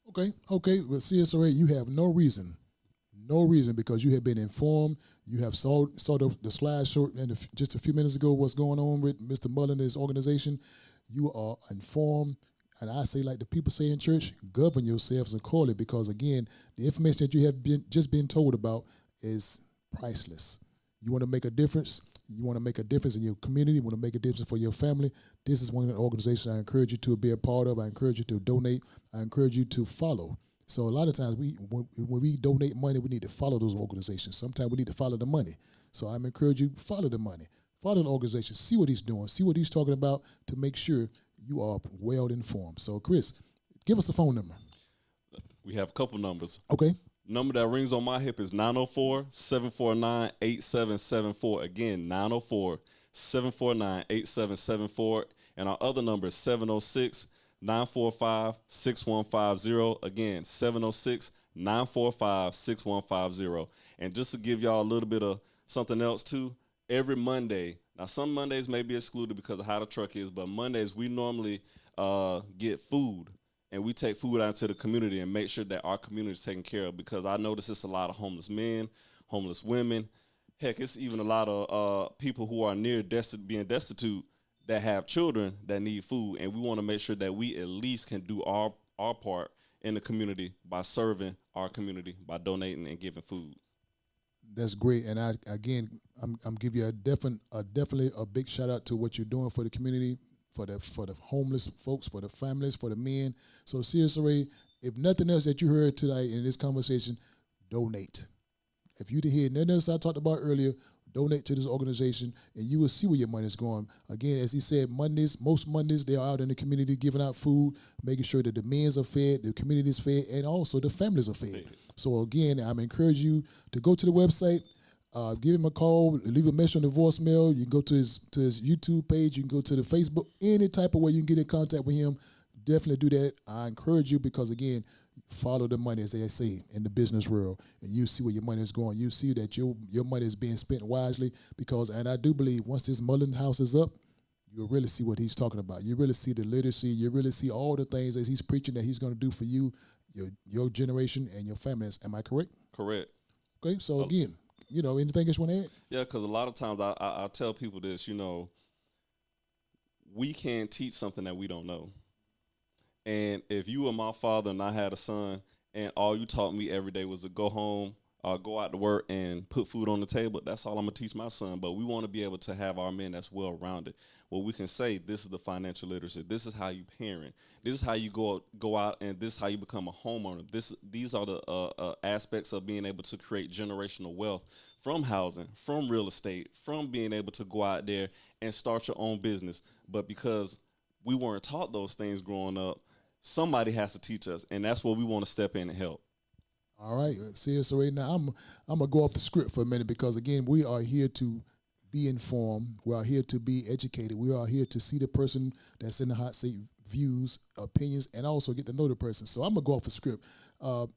Okay. With CSOA, you have no reason, because you have been informed. You have saw the slideshow and just a few minutes ago what's going on with Mr. Mullen and his organization. You are informed, and I say, like the people say in church, govern yourselves accordingly, because again, the information that you have just been told about is priceless. You want to make a difference. You want to make a difference in your community. You want to make a difference for your family. This is one of the organizations I encourage you to be a part of. I encourage you to donate. I encourage you to follow. So a lot of times when we donate money, we need to follow those organizations. Sometimes we need to follow the money. So I'm encouraging you, follow the money, follow the organization, see what he's doing, see what he's talking about to make sure you are well informed. So Chris, give us a phone number. We have a couple numbers. Okay. Number that rings on my hip is 904-749-8774. Again, 904-749-8774. And our other number is 706-945-6150. Again, 706-945-6150. And just to give y'all a little bit of something else too, every Monday, now some Mondays may be excluded because of how the truck is, but Mondays we normally get food. And we take food out to the community and make sure that our community is taken care of, because I notice it's a lot of homeless men, homeless women. Heck, it's even a lot of people who are near being destitute that have children that need food. And we want to make sure that we at least can do our part in the community by serving our community, by donating and giving food. That's great. And I'm giving you definitely a big shout out to what you're doing for the community, for the homeless folks, for the families, for the men. So seriously, if nothing else that you heard tonight in this conversation, donate. If you didn't hear nothing else I talked about earlier, donate to this organization, and you will see where your money is going. Again, as he said, most Mondays, they are out in the community giving out food, making sure that the men are fed, the community is fed, and also the families are fed. So again, I'm encouraging you to go to the website, give him a call, leave a message on the voicemail. You can go to his YouTube page. You can go to the Facebook. Any type of way you can get in contact with him, definitely do that. I encourage you because, again, follow the money, as they say, in the business world, and you see where your money is going. You see that your money is being spent wisely because, and I do believe once this Mullen house is up, you'll really see what he's talking about. You really see the literacy. You really see all the things that he's preaching that he's going to do for you, your generation, and your families. Am I correct? Correct. Okay, so again, anything else you want to add? Yeah, because a lot of times I tell people this, we can't teach something that we don't know. And if you were my father and I had a son and all you taught me every day was to go home, go out to work and put food on the table, that's all I'm going to teach my son. But we want to be able to have our men that's well-rounded, where we can say this is the financial literacy. This is how you parent. This is how you go out, and this is how you become a homeowner. These are the aspects of being able to create generational wealth from housing, from real estate, from being able to go out there and start your own business. But because we weren't taught those things growing up, somebody has to teach us, and that's where we want to step in and help. All right, see, so right now I'm gonna go off the script for a minute because again, we are here to be informed. We are here to be educated. We are here to see the person that's in the hot seat views, opinions, and also get to know the person. So I'm gonna go off the script. To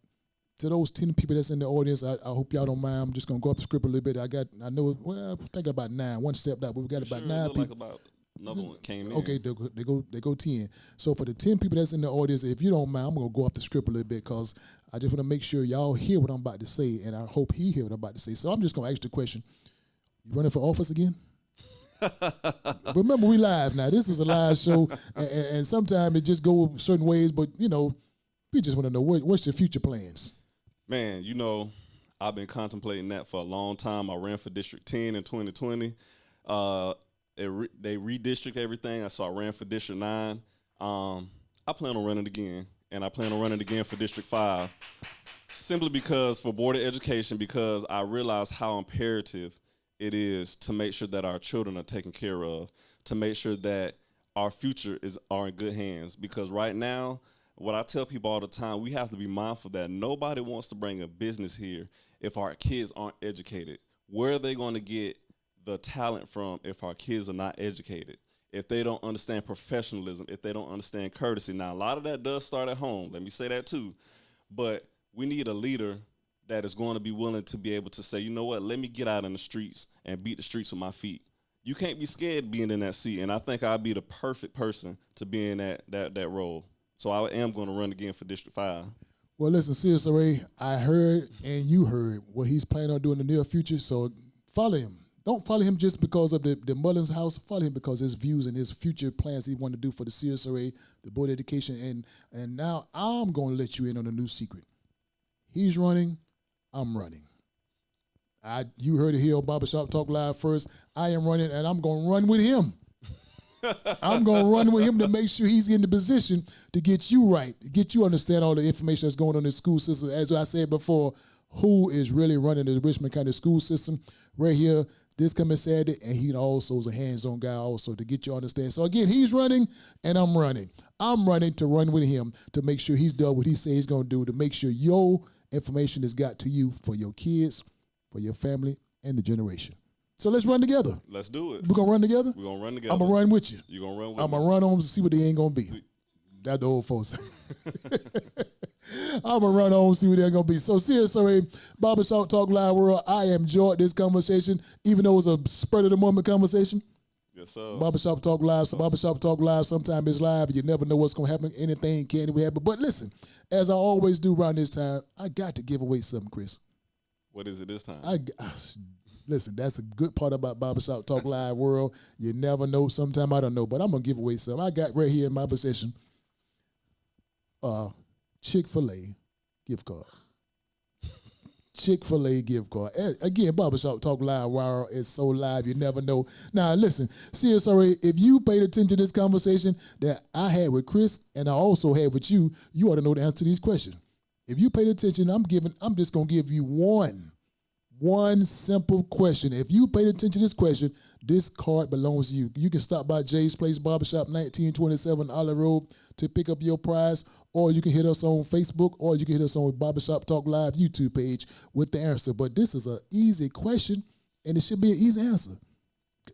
those 10 people that's in the audience, I hope y'all don't mind. I'm just gonna go off the script a little bit. I think about 9. One stepped out, but we got about 9 people. Like another one came in. Okay, they go 10. So for the 10 people that's in the audience, if you don't mind, I'm gonna go off the script a little bit because I just want to make sure y'all hear what I'm about to say, and I hope he hear what I'm about to say. So I'm just gonna ask the question: you running for office again? Remember, we live now. This is a live show, and sometimes it just go certain ways. But we just want to know what's your future plans. Man, I've been contemplating that for a long time. I ran for District 10 in 2020. They redistrict everything, so I ran for District 9. I plan on running again, and I plan on running again for District 5, simply because for Board of Education, because I realize how imperative it is to make sure that our children are taken care of, to make sure that our future are in good hands. Because right now, what I tell people all the time, we have to be mindful that nobody wants to bring a business here if our kids aren't educated. Where are they going to get the talent from if our kids are not educated? If they don't understand professionalism, if they don't understand courtesy. Now, a lot of that does start at home. Let me say that too. But we need a leader that is going to be willing to be able to say, you know what, let me get out in the streets and beat the streets with my feet. You can't be scared being in that seat, and I think I'll be the perfect person to be in that role. So I am going to run again for District 5. Well, listen, CSRA, I heard and you heard what he's planning on doing in the near future, so follow him. Don't follow him just because of the Mullins house. Follow him because his views and his future plans he want to do for the CSRA, the Board of Education, and now I'm going to let you in on a new secret. He's running, I'm running. You heard it here on Barbershop Talk Live first. I am running, and I'm going to run with him. I'm going to run with him to make sure he's in the position to get you right, get you understand all the information that's going on in the school system. As I said before, who is really running the Richmond County school system right here this coming Saturday, and he also is a hands-on guy also to get you understand. So again, he's running, and I'm running. I'm running to run with him to make sure he's done what he says he's going to do, to make sure your information is got to you for your kids, for your family, and the generation. So let's run together. Let's do it. We're going to run together? We're going to run together. I'm going to run with you. You're going to run with I'm me. going to run on to see what they ain't going to be. That's the old folks. I'm going to run on see what they're going to be. So CSRA, Barbershop Talk Live World, I enjoyed this conversation, even though it was a spur of the moment conversation. Yes, sir. Barbershop Talk Live, sometimes it's live. You never know what's going to happen. Anything can happen. But listen, as I always do around this time, I got to give away something, Chris. What is it this time? Listen, that's a good part about Barbershop Talk Live World. You never know. Sometime I don't know, but I'm going to give away something. I got right here in my possession Chick-fil-A gift card. Chick-fil-A gift card. Again, Barbershop Talk Live World is so live, you never know. Now, listen, CSRA, if you paid attention to this conversation that I had with Chris and I also had with you, you ought to know the answer to these questions. If you paid attention, I'm just going to give you one simple question. If you paid attention to this question, this card belongs to you. You can stop by Jay's Place Barbershop, 1927 Olive Road to pick up your prize, or you can hit us on Facebook, or you can hit us on Barbershop Talk Live YouTube page with the answer. But this is an easy question, and it should be an easy answer.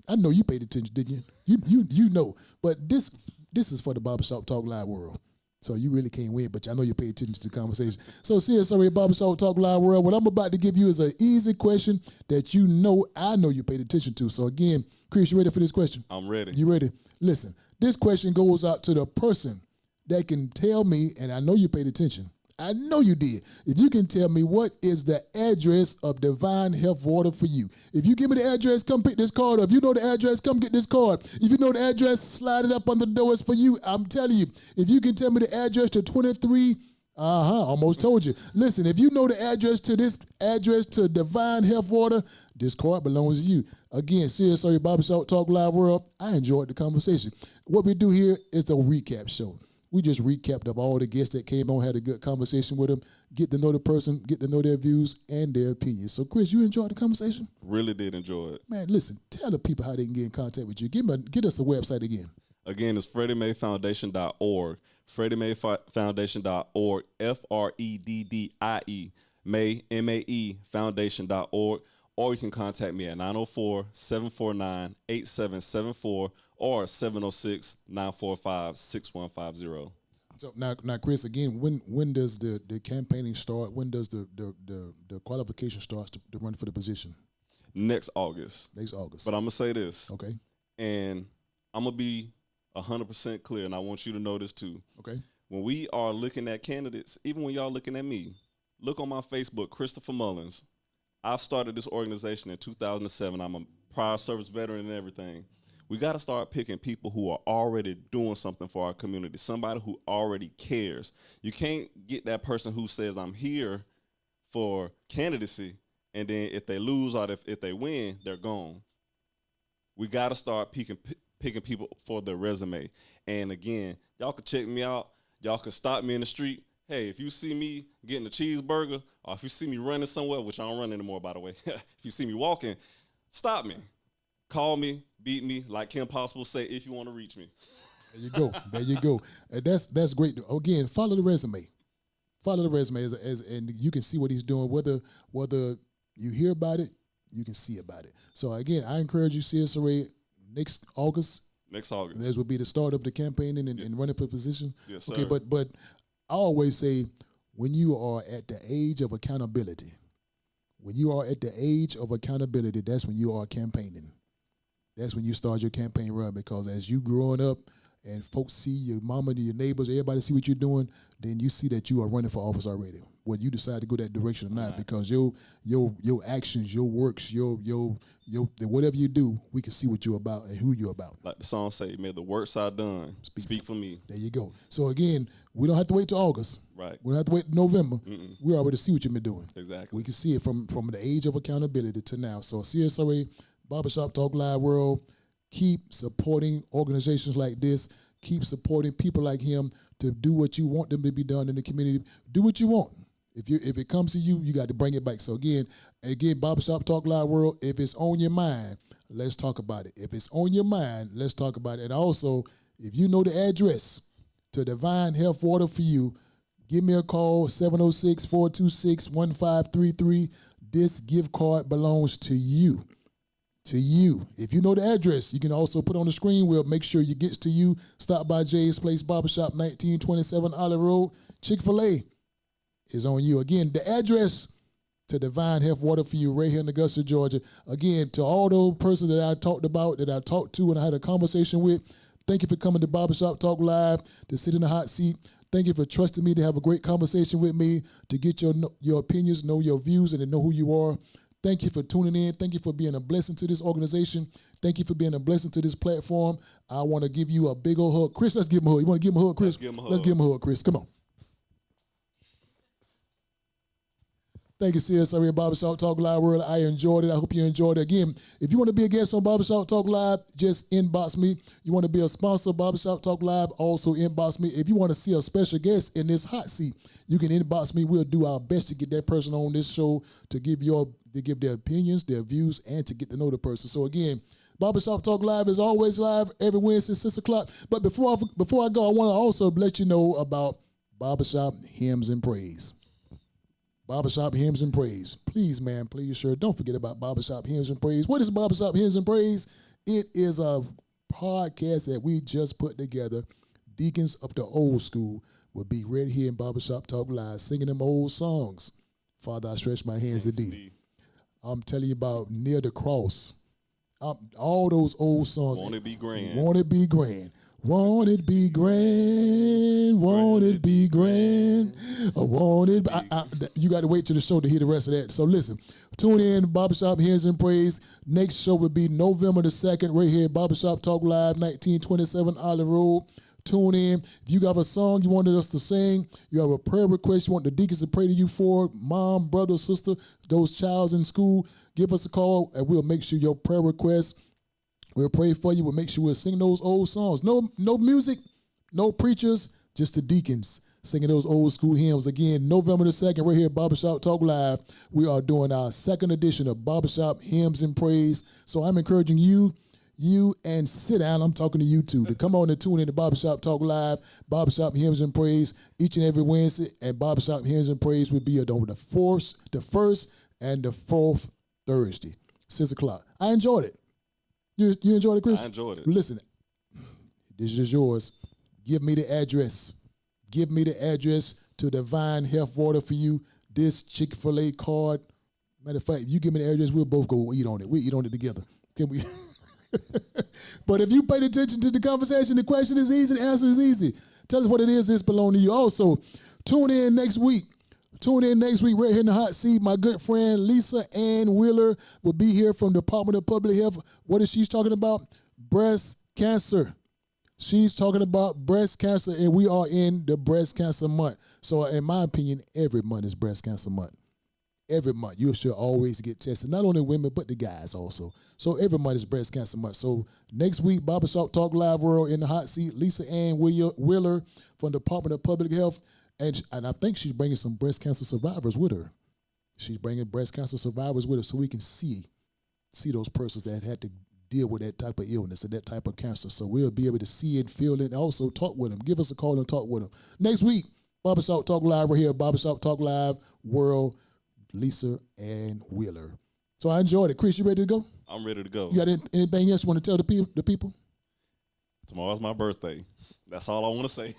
I know you paid attention, didn't you? You know. But this is for the Barbershop Talk Live world. So you really can't win, but I know you pay attention to the conversation. So CSRA Barbershop Talk Live World, what I'm about to give you is an easy question that I know you paid attention to. So again, Chris, you ready for this question? I'm ready. You ready? Listen, this question goes out to the person that can tell me, and I know you paid attention. I know you did. If you can tell me what is the address of Divine Health Water for you. If you give me the address, come pick this card up. If you know the address, come get this card. If you know the address, slide it up on the door. It's for you. I'm telling you. If you can tell me the address to 23, almost told you. Listen, if you know the address to Divine Health Water, this card belongs to you. Again, CSRA Barbershop Talk Live World, I enjoyed the conversation. What we do here is the recap show. We just recapped up all the guests that came on, had a good conversation with them, get to know the person, get to know their views and their opinions. So, Chris, you enjoyed the conversation? Really did enjoy it. Man, listen, tell the people how they can get in contact with you. Get us the website again. Again, it's FreddieMayFoundation.org. FreddieMayFoundation.org. FREDDIE. May, MAE, Foundation.org. Or you can contact me at 904-749-8774 or 706-945-6150. So now, Chris, again, when does the campaigning start? When does the qualification start to run for the position? Next August. Next August. But I'm going to say this. Okay. And I'm going to be 100% clear, and I want you to know this too. Okay. When we are looking at candidates, even when y'all looking at me, look on my Facebook, Christopher Mullins. I started this organization in 2007. I'm a prior service veteran and everything. We got to start picking people who are already doing something for our community, somebody who already cares. You can't get that person who says, I'm here for candidacy, and then if they lose or if they win, they're gone. We got to start picking picking people for their resume. And again, y'all can check me out. Y'all can stop me in the street. Hey, if you see me getting a cheeseburger, or if you see me running somewhere, which I don't run anymore, by the way. If you see me walking, stop me. Call me, beat me, like Kim Possible say, if you want to reach me. There you go. There you go. And that's great. Again, follow the resume. Follow the resume and you can see what he's doing. Whether you hear about it, you can see about it. So again, I encourage you, CSRA, next August. Next August. This will be the start of the campaigning and running for position. Yes, sir. Okay, but I always say when you are at the age of accountability, that's when you are campaigning. That's when you start your campaign run, because as you growing up and folks see your mama and your neighbors, everybody see what you're doing, then you see that you are running for office already. Whether you decide to go that direction or not, right. Because your actions, your works, your whatever you do, we can see what you're about and who you're about. Like the song say, may the works I done speak for me. There you go. So again, we don't have to wait till August. Right. We don't have to wait till November. We already see what you've been doing. Exactly. We can see it from the age of accountability to now. So CSRA, Barbershop Talk Live World, keep supporting organizations like this. Keep supporting people like him to do what you want them to be done in the community. Do what you want. If it comes to you, you got to bring it back. So again, Barbershop Talk Live World, if it's on your mind, let's talk about it. If it's on your mind, let's talk about it. And also, if you know the address to Divine Health Water for you, give me a call, 706-426-1533. This gift card belongs to you. To you. If you know the address, you can also put on the screen. We'll make sure it gets to you. Stop by Jay's Place Barbershop, 1927 Olive Road. Chick-fil-A is on you. Again, the address to Divine Health Water for you right here in Augusta, Georgia. Again, to all those persons that I talked to and I had a conversation with, thank you for coming to Barbershop Talk Live, to sit in the hot seat. Thank you for trusting me to have a great conversation with me, to get your opinions, know your views, and to know who you are. Thank you for tuning in. Thank you for being a blessing to this organization. Thank you for being a blessing to this platform. I want to give you a big old hug. Chris, let's give him a hug. You want to give him a hug, Chris? Let's give him a hug, Chris. Come on. Thank you, CSRA Barbershop Talk Live World. I enjoyed it. I hope you enjoyed it. Again, if you want to be a guest on Barbershop Talk Live, just inbox me. You want to be a sponsor of Barbershop Talk Live, also inbox me. If you want to see a special guest in this hot seat, you can inbox me. We'll do our best to get that person on this show to give their opinions, their views, and to get to know the person. So again, Barbershop Talk Live is always live every Wednesday, 6 o'clock. But before I go, I want to also let you know about Barbershop Hymns and Praise. Barbershop Hymns and Praise. Please, man, please, sure, don't forget about Barbershop Hymns and Praise. What is Barbershop Hymns and Praise? It is a podcast that we just put together. Deacons of the old school will be right here in Barbershop Talk Live singing them old songs. Father, I stretch my hands to thee. I'm telling you about Near the Cross. All those old songs. Won't it be grand? Won't it be grand? Won't it be grand? Won't it be grand? Won't it? You got to wait till the show to hear the rest of that. So listen, tune in, Barbershop Hymns and Praise. Next show will be November the 2nd, right here at Barbershop Talk Live, 1927 Olive Road. Tune in. If you got a song you wanted us to sing, you have a prayer request you want the deacons to pray to you for, mom, brother, sister, those child's in school, give us a call and we'll make sure your prayer request. We'll pray for you. We'll make sure we'll sing those old songs. No music, no preachers, just the deacons singing those old school hymns. Again, November the 2nd, right here at Barbershop Talk Live, we are doing our second edition of Barbershop Hymns and Praise. So I'm encouraging you and sit down, I'm talking to you too, to come on and tune in to Barbershop Talk Live, Barbershop Hymns and Praise, each and every Wednesday, and Barbershop Hymns and Praise will be on the first and the fourth Thursday, 6 o'clock. I enjoyed it. You enjoyed it, Chris? I enjoyed it. Listen, this is yours. Give me the address. Give me the address to Divine Health Water for you. This Chick-fil-A card. Matter of fact, if you give me the address, we'll both go eat on it. We eat on it together. Can we? But if you paid attention to the conversation, the question is easy, the answer is easy. Tell us what it is. This belongs to you. Also, tune in next week. Tune in next week right here in the hot seat. My good friend Lisa Ann Wheeler will be here from the Department of Public Health. What is she talking about? Breast cancer. She's talking about breast cancer, and we are in the breast cancer month. So in my opinion, every month is breast cancer month. every month. You should always get tested. Not only women, but the guys also. So every month is Breast Cancer Month. So next week, Barbershop Talk Live World in the hot seat, Lisa Ann Wheeler from the Department of Public Health. And I think she's bringing some breast cancer survivors with her. She's bringing breast cancer survivors with her so we can see those persons that had to deal with that type of illness and that type of cancer. So we'll be able to see it, feel it, and also talk with them. Give us a call and talk with them. Next week, Barbershop Talk Live, we're here at Barbershop Talk Live World, Lisa Ann Wheeler. So I enjoyed it. Chris, you ready to go? I'm ready to go. You got anything else you want to tell the people? Tomorrow's my birthday. That's all I want to say.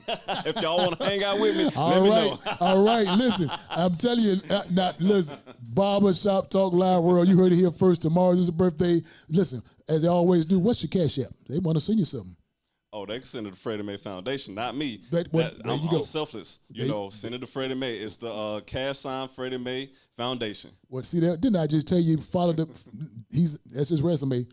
If y'all want to hang out with me, All let me right, know. all right. Listen, I'm telling you, listen, Barbershop Talk Live World, you heard it here first. Tomorrow's his birthday. Listen, as they always do, what's your cash app? They want to send you something. Oh, they can send it to Freddie Mae Foundation, not me. There you go. I'm selfless. Send it to Freddie Mae. It's the cash sign Freddie Mae Foundation. Well, see that? Didn't I just tell you? Follow that's his resume.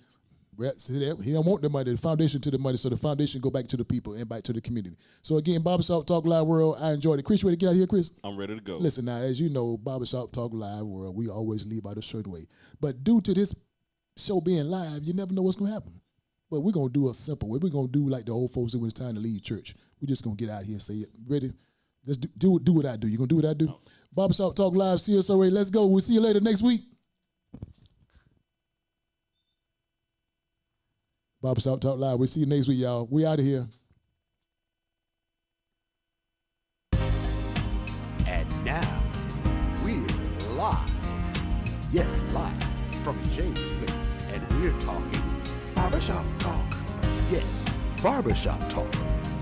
See that? He don't want the money. The foundation to the money, so the foundation go back to the people and back to the community. So again, Barbershop Talk Live World. I enjoyed it. Chris, you ready to get out of here, Chris? I'm ready to go. Listen now, as you know, Barbershop Talk Live World, we always leave out a certain way. But due to this show being live, you never know what's gonna happen. But we're gonna do a simple way. We're gonna do like the old folks did when it's time to leave church. We're just gonna get out here and say, ready? Let's do what I do. You gonna do what I do? No. Barbershop Talk Live, CSOA, let's go. We'll see you later next week. Barbershop Talk Live. We'll see you next week, y'all. We out of here. And now, we're live. Yes, live from James Place. And we're talking, Barbershop Talk. yes, Barbershop Talk,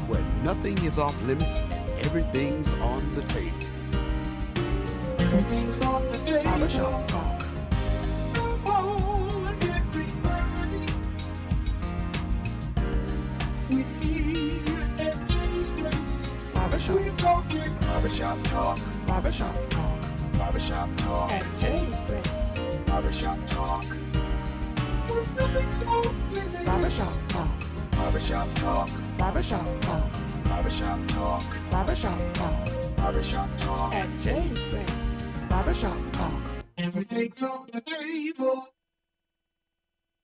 where nothing is off limits and everything's on the table. Everything's on the table. Barbershop Talk. Oh, and everybody. We're here at James Place. Barbershop. We're talking. Barbershop Talk. Barbershop Talk. Barbershop Talk. At James Place. Barbershop Talk. Where nothing's off limits. Barbershop Talk. Barbershop Talk. Barbershop Talk. Barbershop Talk. Barbershop Talk. Barbershop Talk. At James Place. Barbershop Talk. Everything's on the table.